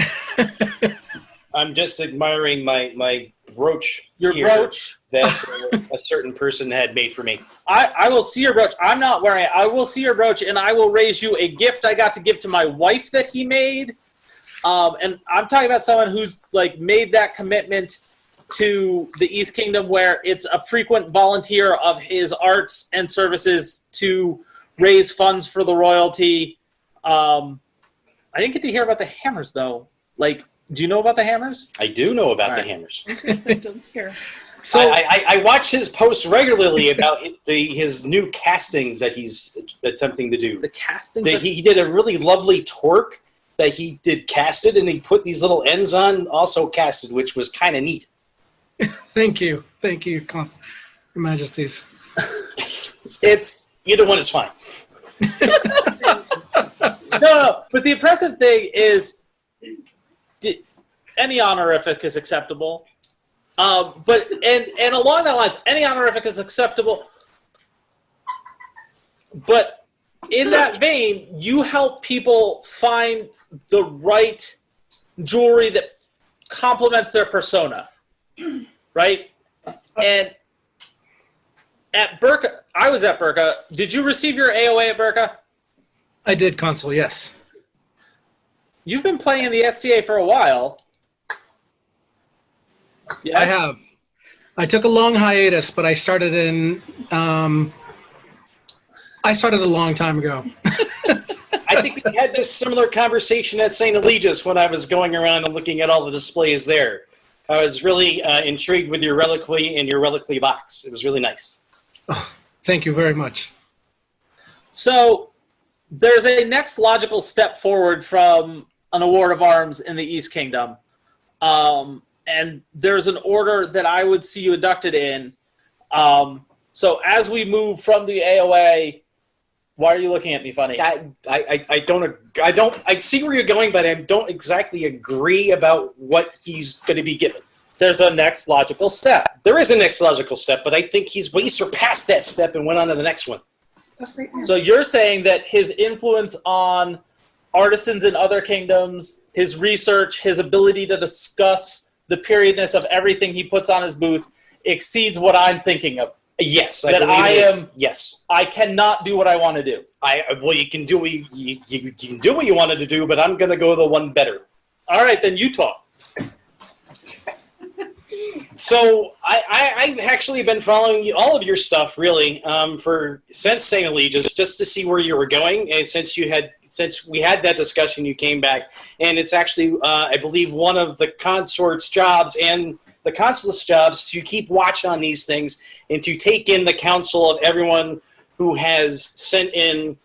I'm just admiring my brooch. Your here brooch that a certain person had made for me. I will see your brooch. I'm not wearing it. I will see your brooch, and I will raise you a gift I got to give to my wife that he made. And I'm talking about someone who's like made that commitment to the East Kingdom, where it's a frequent volunteer of his arts and services to raise funds for the royalty. I didn't get to hear about the hammers though. Like, do you know about the hammers? I do know about the hammers. Don't scare. So I watch his posts regularly about his new castings that he's attempting to do. The castings? He did a really lovely torque that he did casted, and he put these little ends on, also casted, which was kind of neat. Thank you. Thank you, Your Majesties. It's either one is fine. No, but the impressive thing is any honorific is acceptable. But along that lines, any honorific is acceptable. But in that vein, you help people find the right jewelry that complements their persona, right? And at Burka, I was at Burka. Did you receive your AOA at Burka? I did, Consul, yes. You've been playing in the SCA for a while. Yes? I have. I took a long hiatus, but I started a long time ago. I think we had this similar conversation at St. Eligius when I was going around and looking at all the displays there. I was really intrigued with your reliquary and your reliquary box. It was really nice. Oh, thank you very much. So there's a next logical step forward from an award of arms in the East Kingdom. And there's an order that I would see you inducted in. So as we move from the AOA, why are you looking at me funny? I see where you're going, but I don't exactly agree about what he's going to be given. There's a next logical step. There is a next logical step, but I think he surpassed that step and went on to the next one. So you're saying that his influence on artisans in other kingdoms, his research, his ability to discuss the periodness of everything he puts on his booth exceeds what I'm thinking of. Yes, Yes, I cannot do what I want to do. Well, you can do what you can do what you wanted to do, but I'm going to go the one better. All right, then you talk. So I've actually been following all of your stuff really since St. Eligius, just to see where you were going, and since we had that discussion, you came back, and it's actually I believe one of the consort's jobs and the consulate's jobs to keep watch on these things and to take in the counsel of everyone who has sent in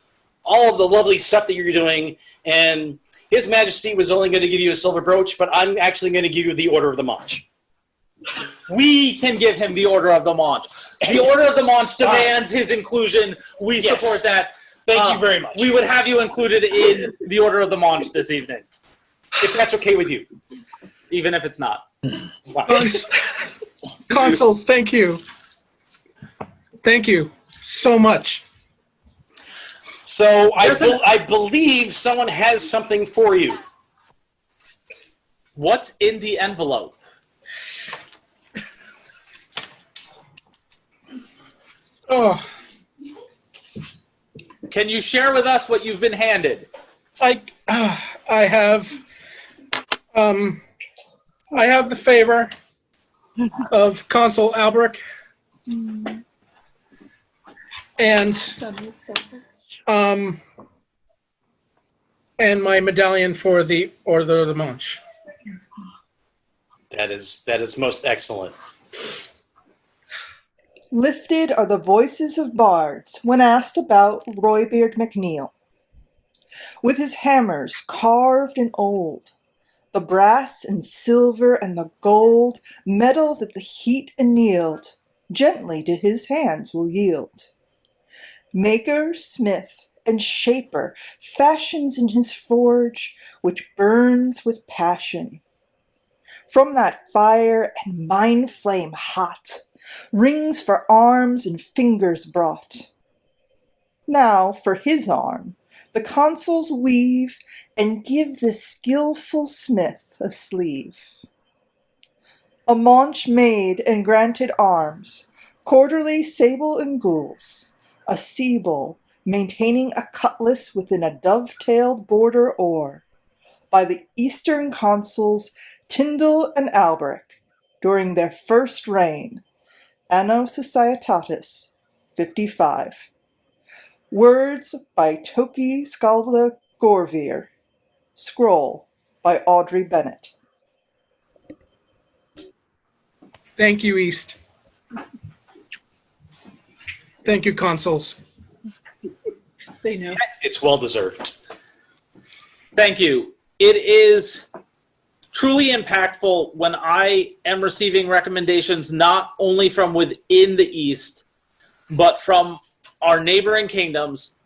all of the lovely stuff that you're doing. And His Majesty was only going to give you a silver brooch, but I'm actually going to give you the Order of the Manche. We can give him the Order of the Manche. The Order of the Manche demands his inclusion. We support that. Thank you very much. We would have you included in the Order of the Manche this evening. If that's okay with you. Even if it's not. Consuls, thank you. Thank you so much. So I believe someone has something for you. What's in the envelope? Oh. Can you share with us what you've been handed? I have the favor of Consul Alberic and my medallion for the Order of the Manche. That is most excellent. Lifted are the voices of bards when asked about Roybeard McNeill. With his hammers carved and old, the brass and silver and the gold, metal that the heat annealed, gently to his hands will yield. Maker, smith, and shaper fashions in his forge, which burns with passion. From that fire and mind flame hot, rings for arms and fingers brought. Now for his arm, the consuls weave and give the skillful smith a sleeve. A maunch made and granted arms, quarterly sable and gules, a sea-bull maintaining a cutlass within a dovetailed border oar, by the Eastern Consules Tindal and Alberic during their first reign, Anno Societatis 55. Words by Toki Skalda Gorvier. Scroll by Audrey Bennett. Thank you, East. Thank you, consuls. They know. It's well deserved. Thank you. It is truly impactful when I am receiving recommendations not only from within the East, but from our neighboring kingdoms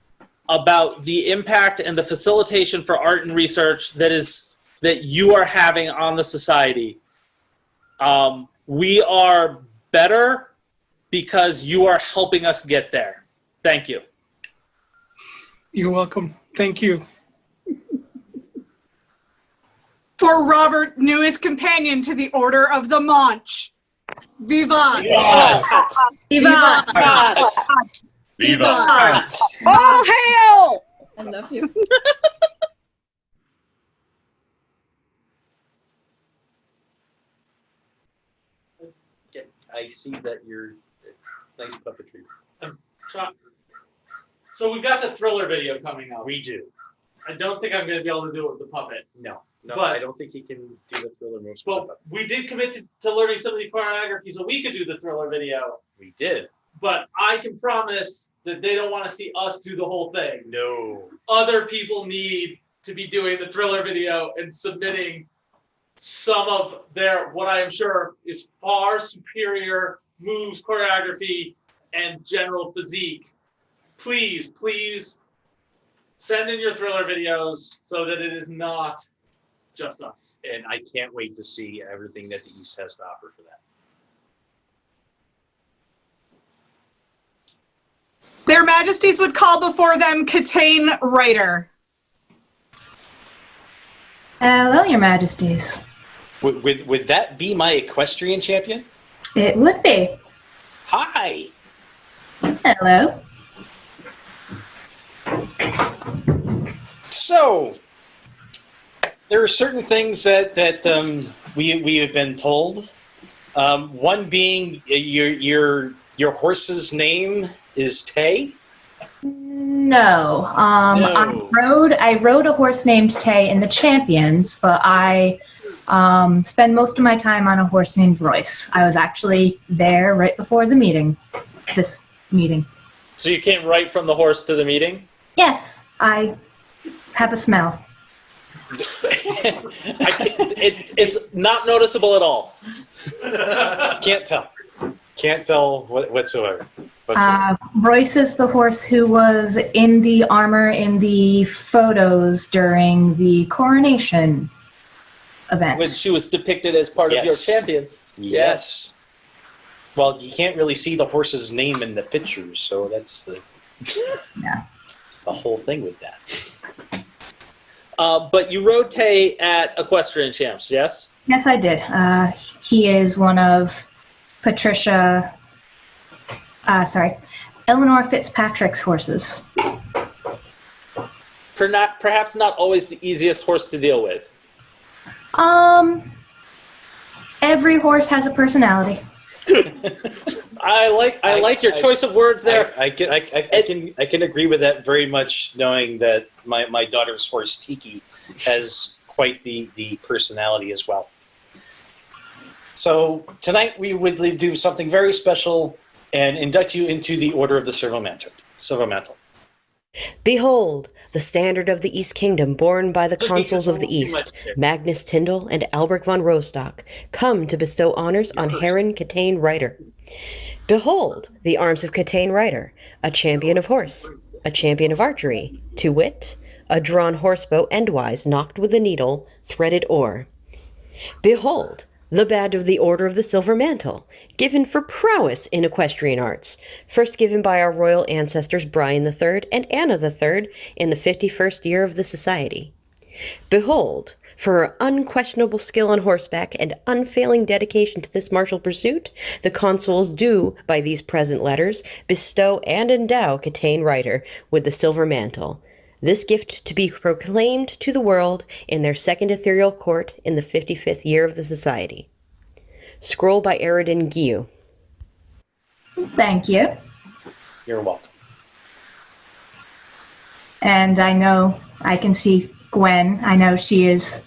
about the impact and the facilitation for art and research that you are having on the society. We are better because you are helping us get there. Thank you. You're welcome. Thank you. For Robert, newest companion to the Order of the Maunch. Vivat! Vivat! Vivat! All hail! I love you. I see that you're nice puppetry. So we've got the Thriller video coming up. We do. I don't think I'm going to be able to do it with the puppet. No, But- I don't think he can do the Thriller moves. Well, we did commit to learning some of the choreography so we could do the Thriller video. We did. But I can promise that they don't want to see us do the whole thing. No. Other people need to be doing the Thriller video and submitting some of their, what I am sure is far superior moves, choreography, and general physique. Please, please send in your Thriller videos so that it is not just us. And I can't wait to see everything that the East has to offer for that. Their Majesties would call before them Catane Ryder. Hello, Your Majesties. Would that be my equestrian champion? It would be. Hi. Hello. So, there are certain things that we have been told. One being your horse's name is Tay. No. No. I rode a horse named Tay in the Champions, but I spend most of my time on a horse named Royce. I was actually there right before the meeting. This meeting. So you came right from the horse to the meeting? Yes, I have a smell. It's not noticeable at all. Can't tell. Can't tell whatsoever. Royce is the horse who was in the armor in the photos during the coronation event. When she was depicted as part of your champions. Yes. Well, you can't really see the horse's name in the pictures, so that's the that's the whole thing with that. But you rode Tay at Equestrian Champs, yes? Yes, I did. He is one of Eleanor Fitzpatrick's horses. Perhaps not always the easiest horse to deal with. Every horse has a personality. I like your choice of words there. I can agree with that very much, knowing that my daughter's horse Tiki has quite the personality as well. So tonight we would do something very special and induct you into the Order of the Silver Mantle. Behold, the standard of the East Kingdom borne by the consuls of the East, Magnus Tindal and Alberic von Rostock, come to bestow honors on Heron Catane Rider. Behold, the arms of Catane Rider, a champion of horse, a champion of archery, to wit, a drawn horsebow endwise nocked with a needle, threaded oar. Behold, the badge of the Order of the Silver Mantle, given for prowess in equestrian arts, first given by our royal ancestors Brian III and Anna III in the 51st year of the Society. Behold, for her unquestionable skill on horseback and unfailing dedication to this martial pursuit, the consuls do, by these present letters, bestow and endow Catane Rider with the Silver Mantle, this gift to be proclaimed to the world in their second ethereal court in the 55th year of the Society. Scroll by Eridan Guillou. Thank you. You're welcome. And I know I can see Gwen. I know she is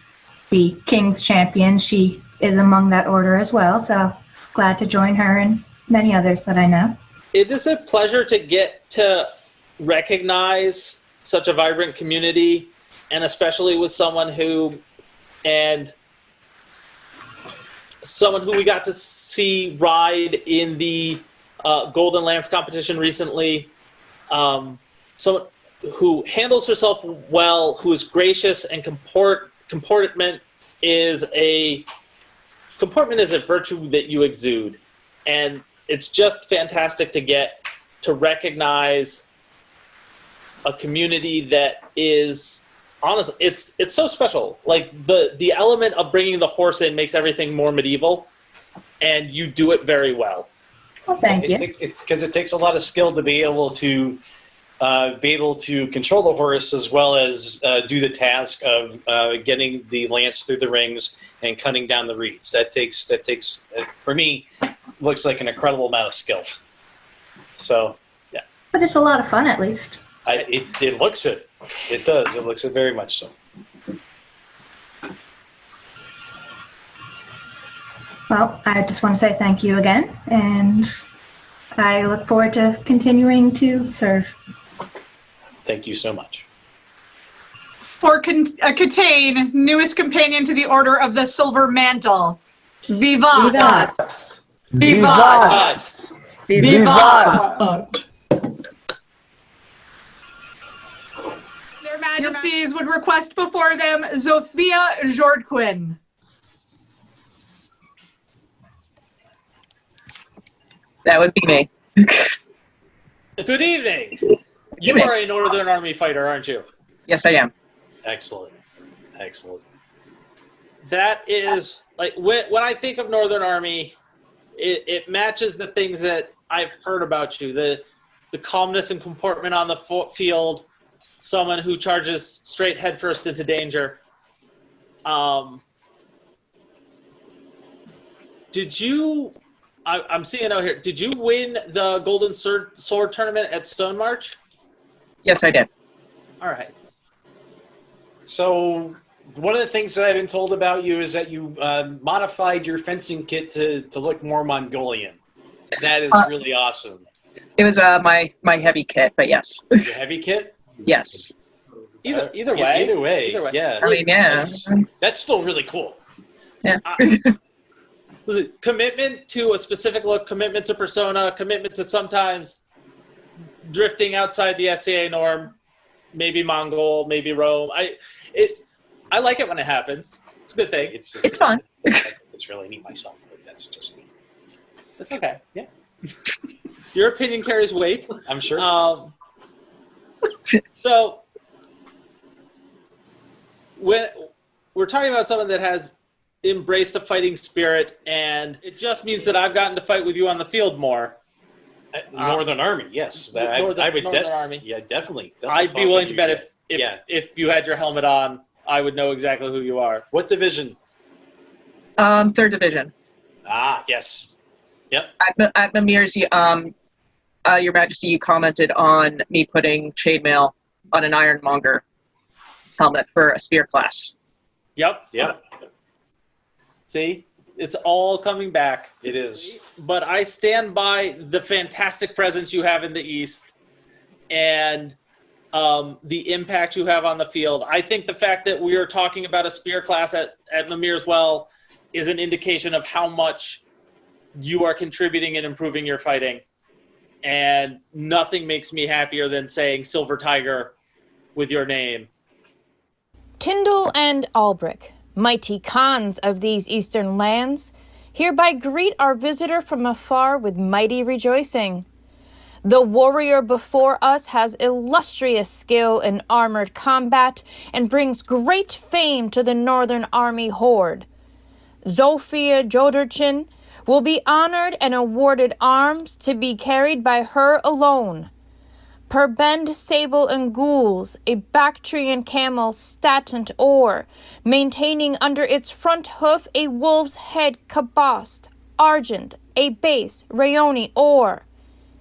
the King's champion. She is among that order as well, so glad to join her and many others that I know. It is a pleasure to get to recognize such a vibrant community, and especially with someone who we got to see ride in the Golden Lance competition recently. Someone who handles herself well, who is gracious, and comportment is a virtue that you exude, and it's just fantastic to get to recognize a community that is honestly, it's so special. Like the element of bringing the horse in makes everything more medieval, and you do it very well. Well, thank you. Because it takes a lot of skill to be able to control the horse as well as do the task of getting the lance through the rings and cutting down the reeds. That takes for me looks like an incredible amount of skill. So yeah. But it's a lot of fun, at least. It looks it. It does. It looks it very much so. Well, I just want to say thank you again, and I look forward to continuing to serve. Thank you so much. For Catane, newest companion to the Order of the Silver Mantle. Vivat! Vivat! Vivat! Their Majesties would request before them Sophia Jordquin. That would be me. Good evening. You are a Northern Army fighter, aren't you? Yes, I am. Excellent. Excellent. That is, like, when I think of Northern Army, it matches the things that I've heard about you. The calmness and comportment on the field, someone who charges straight headfirst into danger. Did you... I'm seeing a note here. Did you win the Golden Sword tournament at Stone March? Yes, I did. All right. So one of the things that I've been told about you is that you modified your fencing kit to look more Mongolian. That is really awesome. It was my heavy kit, but yes. Your heavy kit? Yes. Either way. Either way. Yeah. I mean, yeah. That's still really cool. Yeah. Listen, commitment to a specific look, commitment to persona, commitment to sometimes drifting outside the SCA norm, maybe Mongol, maybe Rome. I like it when it happens. It's a good thing. It's fun. It's really neat myself, but that's just me. That's okay. Yeah. Your opinion carries weight. I'm sure. So when we're talking about someone that has embraced a fighting spirit, and it just means that I've gotten to fight with you on the field more. Northern Army, yes. I would Northern Army. Yeah, definitely. I'd be willing to bet if you had your helmet on, I would know exactly who you are. What division? 3rd Division. Ah, yes. Yep. At Mimir's, Your Majesty, you commented on me putting chainmail on an Ironmonger helmet for a spear class. Yep. Yep. See? It's all coming back. It is. But I stand by the fantastic presence you have in the East and the impact you have on the field. I think the fact that we are talking about a spear class at Mimir's Well is an indication of how much you are contributing and improving your fighting. And nothing makes me happier than saying Silver Tiger with your name. Tindal and Alberic, mighty Khans of these eastern lands, hereby greet our visitor from afar with mighty rejoicing. The warrior before us has illustrious skill in armored combat and brings great fame to the Northern Army horde. Sophia Jordquin will be honored and awarded arms to be carried by her alone. Perbend sable and gules, a Bactrian camel statent or, maintaining under its front hoof a wolf's head kabast, argent, a base, rayoni or.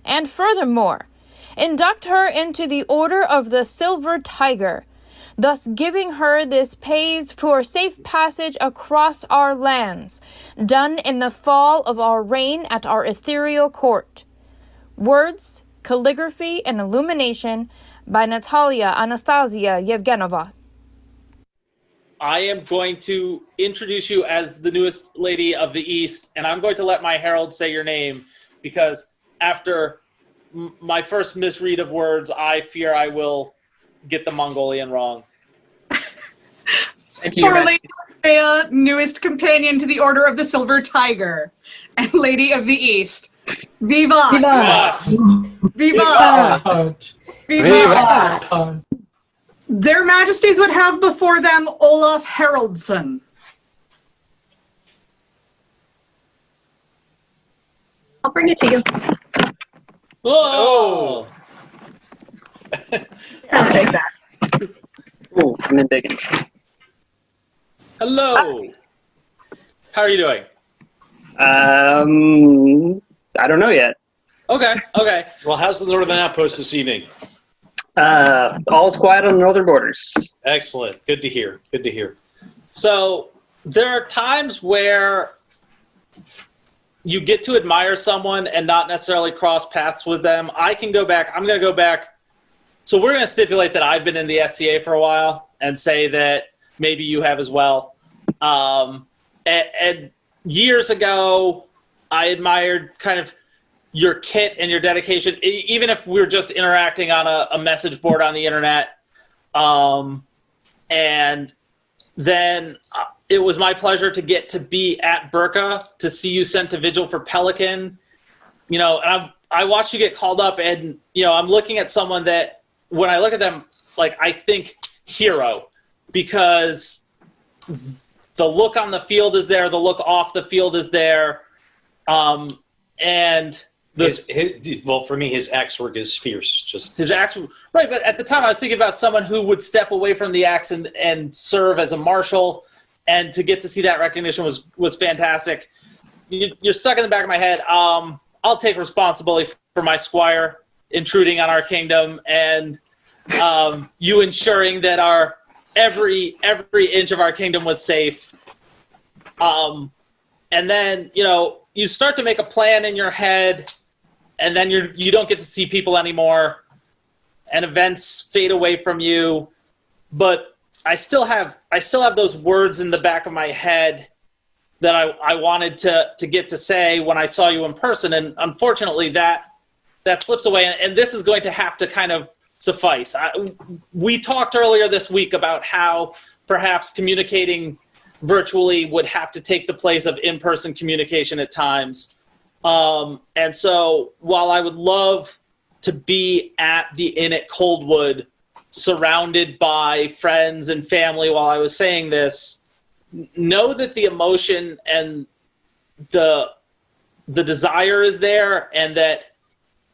And furthermore, induct her into the Order of the Silver Tiger, thus giving her this pays for safe passage across our lands, done in the fall of our reign at our ethereal court. Words, calligraphy, and illumination by Natalia Anastasia Yevgenova. I am going to introduce you as the newest lady of the East, and I'm going to let my herald say your name, because after my first misread of words, I fear I will get the Mongolian wrong. Thank you. For Lady Aurelia, newest companion to the Order of the Silver Tiger, and Lady of the East. Vivat! Vivat! Vivat! Vivat! Their Majesties would have before them Olaf Haroldson. I'll bring it to you. Whoa! I'll take that. Ooh, I'm in digging. Hello. How are you doing? I don't know yet. Okay. Well, how's the Northern Outpost this evening? All's quiet on the northern borders. Excellent. Good to hear. Good to hear. So there are times where you get to admire someone and not necessarily cross paths with them. I can go back. I'm going to go back. So we're going to stipulate that I've been in the SCA for a while and say that maybe you have as well. And years ago, I admired kind of your kit and your dedication, even if we were just interacting on a message board on the internet. And then it was my pleasure to get to be at Burka, to see you sent to Vigil for Pelican. You know, and I watched you get called up, and, you know, I'm looking at someone that, when I look at them, like, I think hero, because the look on the field is there, the look off the field is there, and well, for me, his axe work is fierce. Just his axe, right? But at the time, I was thinking about someone who would step away from the axe and serve as a marshal, and to get to see that recognition was fantastic. You're stuck in the back of my head. I'll take responsibility for my squire intruding on our kingdom, and you ensuring that our every inch of our kingdom was safe. And then, you know, you start to make a plan in your head, and then you don't get to see people anymore, and events fade away from you. But I still have those words in the back of my head that I wanted to get to say when I saw you in person, and unfortunately that slips away. And this is going to have to kind of suffice. We talked earlier this week about how perhaps communicating virtually would have to take the place of in-person communication at times. And so while I would love to be at the inn at Coldwood, surrounded by friends and family while I was saying this, know that the emotion and the desire is there, and that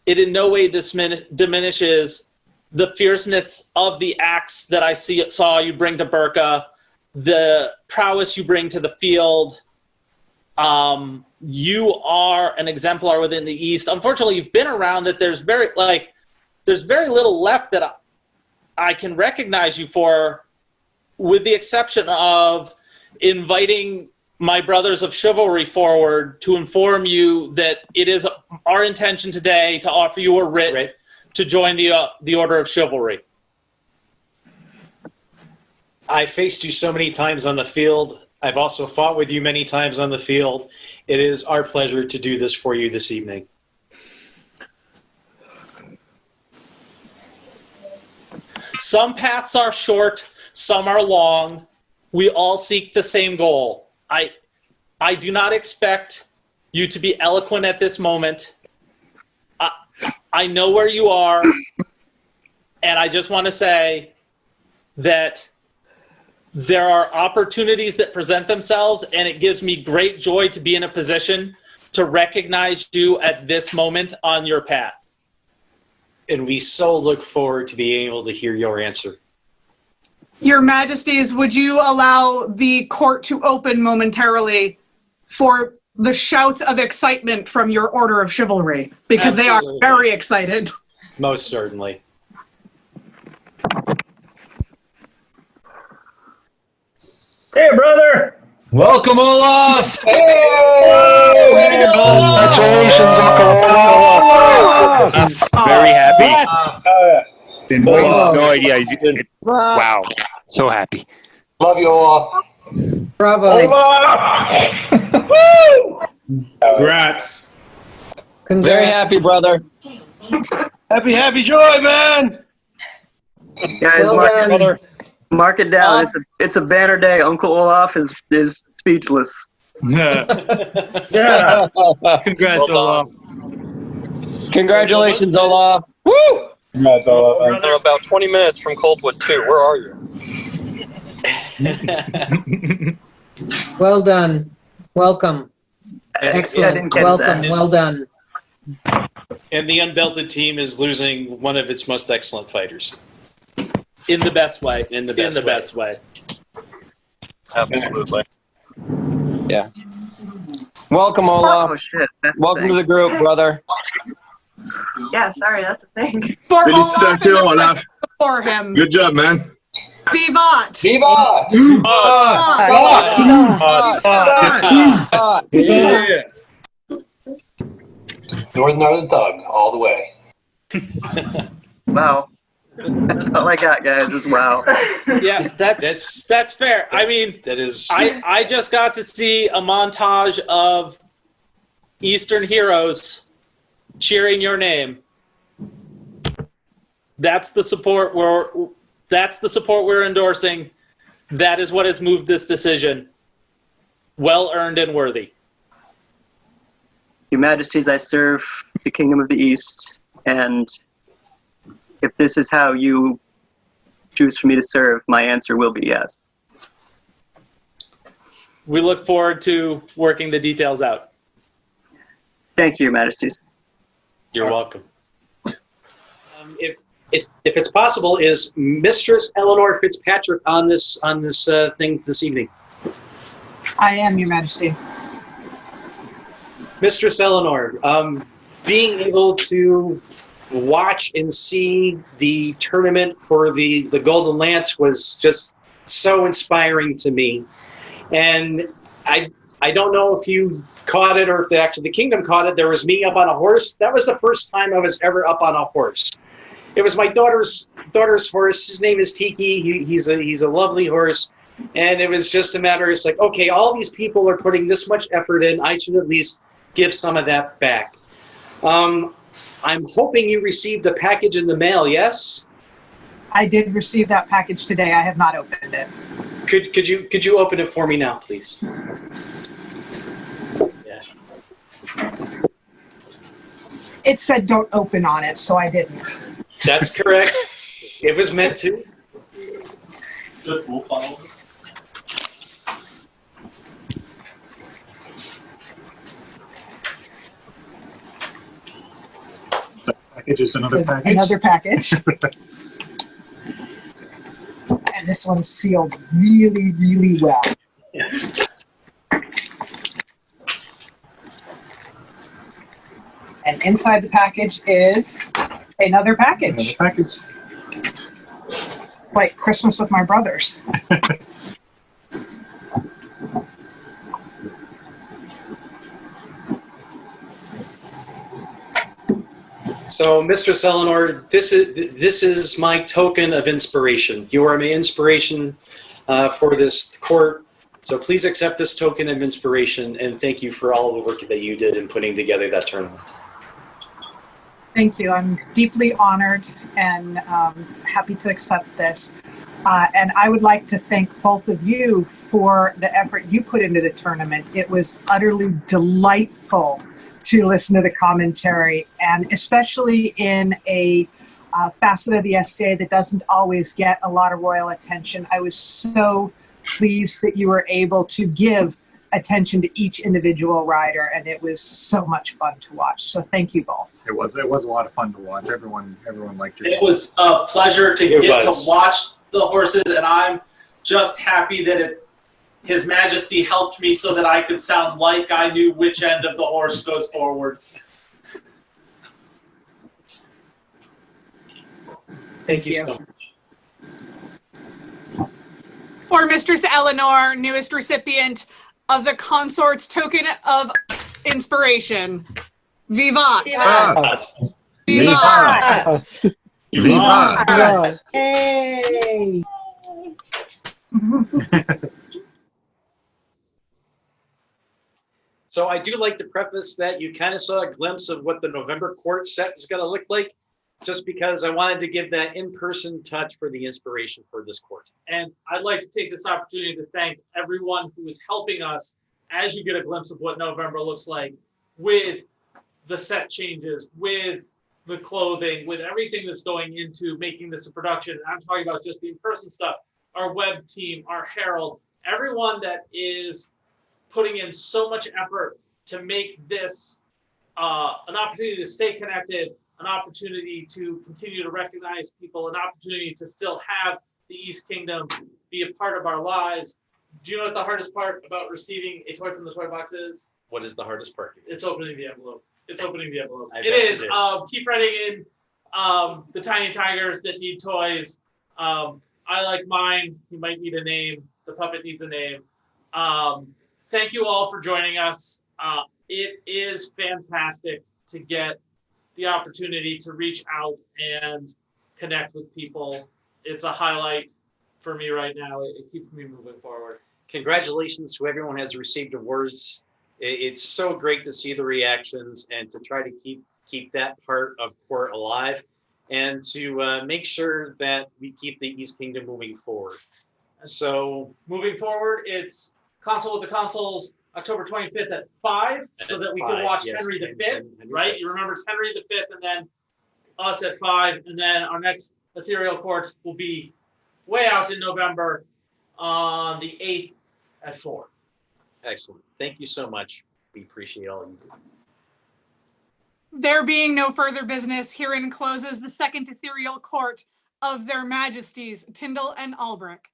it in no way diminishes the fierceness of the axe that I saw you bring to Burka, the prowess you bring to the field. You are an exemplar within the East. Unfortunately, you've been around that there's very little left that I can recognize you for, with the exception of inviting my brothers of chivalry forward to inform you that it is our intention today to offer you a writ to join the Order of Chivalry. I faced you so many times on the field. I've also fought with you many times on the field. It is our pleasure to do this for you this evening. Some paths are short, some are long. We all seek the same goal. I do not expect you to be eloquent at this moment. I know where you are, and I just want to say that there are opportunities that present themselves, and it gives me great joy to be in a position to recognize you at this moment on your path. And we so look forward to being able to hear your answer. Your Majesties, would you allow the court to open momentarily for the shouts of excitement from your Order of Chivalry? Because Absolutely. They are very excited. Most certainly. Hey, brother! Welcome, Olaf! Hey! Congratulations, Uncle Olaf! Very happy. Been Oh, waiting. no idea. Wow. So happy. Love you, Olaf. Bravo. Olaf! Woo! Congrats. Very happy, brother. Happy joy, man! Guys, Well mark, done. Brother. mark it down. It's a banner day. Uncle Olaf is speechless. Yeah. Yeah. Congrats, Olaf. Congratulations, Olaf. Woo! Congrats, Olaf. We're about 20 minutes from Coldwood 2. Where are you? Well done. Welcome. I Excellent. didn't catch Welcome. that. Well done. And the unbelted team is losing one of its most excellent fighters. In the best way. In the best way. Absolutely. Yeah. Welcome, Olaf. Oh shit! That's Welcome to the group, brother. Yeah, sorry, that's a thing. For Good Olaf stuff, and too, the Olaf. for him. Good job, man. Vivat! Vivat! Yeah. Northern Thug, all the way. Wow. That's all I got, guys, is wow. Yeah, that's fair. I mean, that is. I just got to see a montage of Eastern heroes cheering your name. That's the support we're endorsing. That is what has moved this decision. Well earned and worthy. Your Majesties, I serve the Kingdom of the East, and if this is how you choose for me to serve, my answer will be yes. We look forward to working the details out. Thank you, Your Majesties. You're welcome. If it's possible, is Mistress Eleanor Fitzpatrick on this thing this evening? I am, Your Majesty. Mistress Eleanor, being able to watch and see the tournament for the Golden Lance was just so inspiring to me. And I don't know if you caught it or if actually the Kingdom caught it. There was me up on a horse. That was the first time I was ever up on a horse. It was my daughter's horse. His name is Tiki. He's a lovely horse. And it was just a matter, it's like, okay, all these people are putting this much effort in. I should at least give some of that back. I'm hoping you received a package in the mail, yes? I did receive that package today. I have not opened it. Could you open it for me now, please? Yeah. It said don't open on it, so I didn't. That's correct. It was meant to. Good, we'll follow. Package is another There's package. another package. And this one's sealed really, really well. And inside the package is another package. Another package. Like Christmas with my brothers. So, Mistress Eleanor, this is my token of inspiration. You are my inspiration for this court. So please accept this token of inspiration, and thank you for all the work that you did in putting together that tournament. Thank you. I'm deeply honored and happy to accept this. And I would like to thank both of you for the effort you put into the tournament. It was utterly delightful to listen to the commentary, and especially in a facet of the SCA that doesn't always get a lot of royal attention. I was so pleased that you were able to give attention to each individual rider, and it was so much fun to watch. So thank you both. It was a lot of fun to watch. Everyone liked your. It was a pleasure to get to watch the horses, and I'm just happy that His Majesty helped me so that I could sound like I knew which end of the horse goes forward. Thank you so much. For Mistress Eleanor, newest recipient of the Consort's Token of Inspiration. Vivat! Vivat! Vivat! Vivat! Hey! So I do like to preface that you kind of saw a glimpse of what the November court set is going to look like, just because I wanted to give that in-person touch for the inspiration for this court. And I'd like to take this opportunity to thank everyone who is helping us as you get a glimpse of what November looks like with the set changes, with the clothing, with everything that's going into making this a production. I'm talking about just the in-person stuff, our web team, our Herald, everyone that is putting in so much effort to make this an opportunity to stay connected, an opportunity to continue to recognize people, an opportunity to still have the East Kingdom be a part of our lives. Do you know what the hardest part about receiving a toy from the toy box is? What is the hardest part? It's opening the envelope. It's opening the envelope. I It bet is. it is. Keep writing in the tiny tigers that need toys. I like mine. You might need a name. The puppet needs a name. Thank you all for joining us. It is fantastic to get the opportunity to reach out and connect with people. It's a highlight for me right now. It keeps me moving forward. Congratulations to everyone who has received awards. It's so great to see the reactions and to try to keep that part of court alive, and to make sure that we keep the East Kingdom moving forward. So moving forward, it's Console with the Consuls, October 25th at 5, so that we can watch yes, Henry V, Henry right? V. You remember it's Henry V, and then us at 5, and then our next Ethereal Court will be way out in November on the 8th at 4. Excellent. Thank you so much. We appreciate all you do. There being no further business, herein closes the second Ethereal Court of their Majesties, Tindal and Alberic.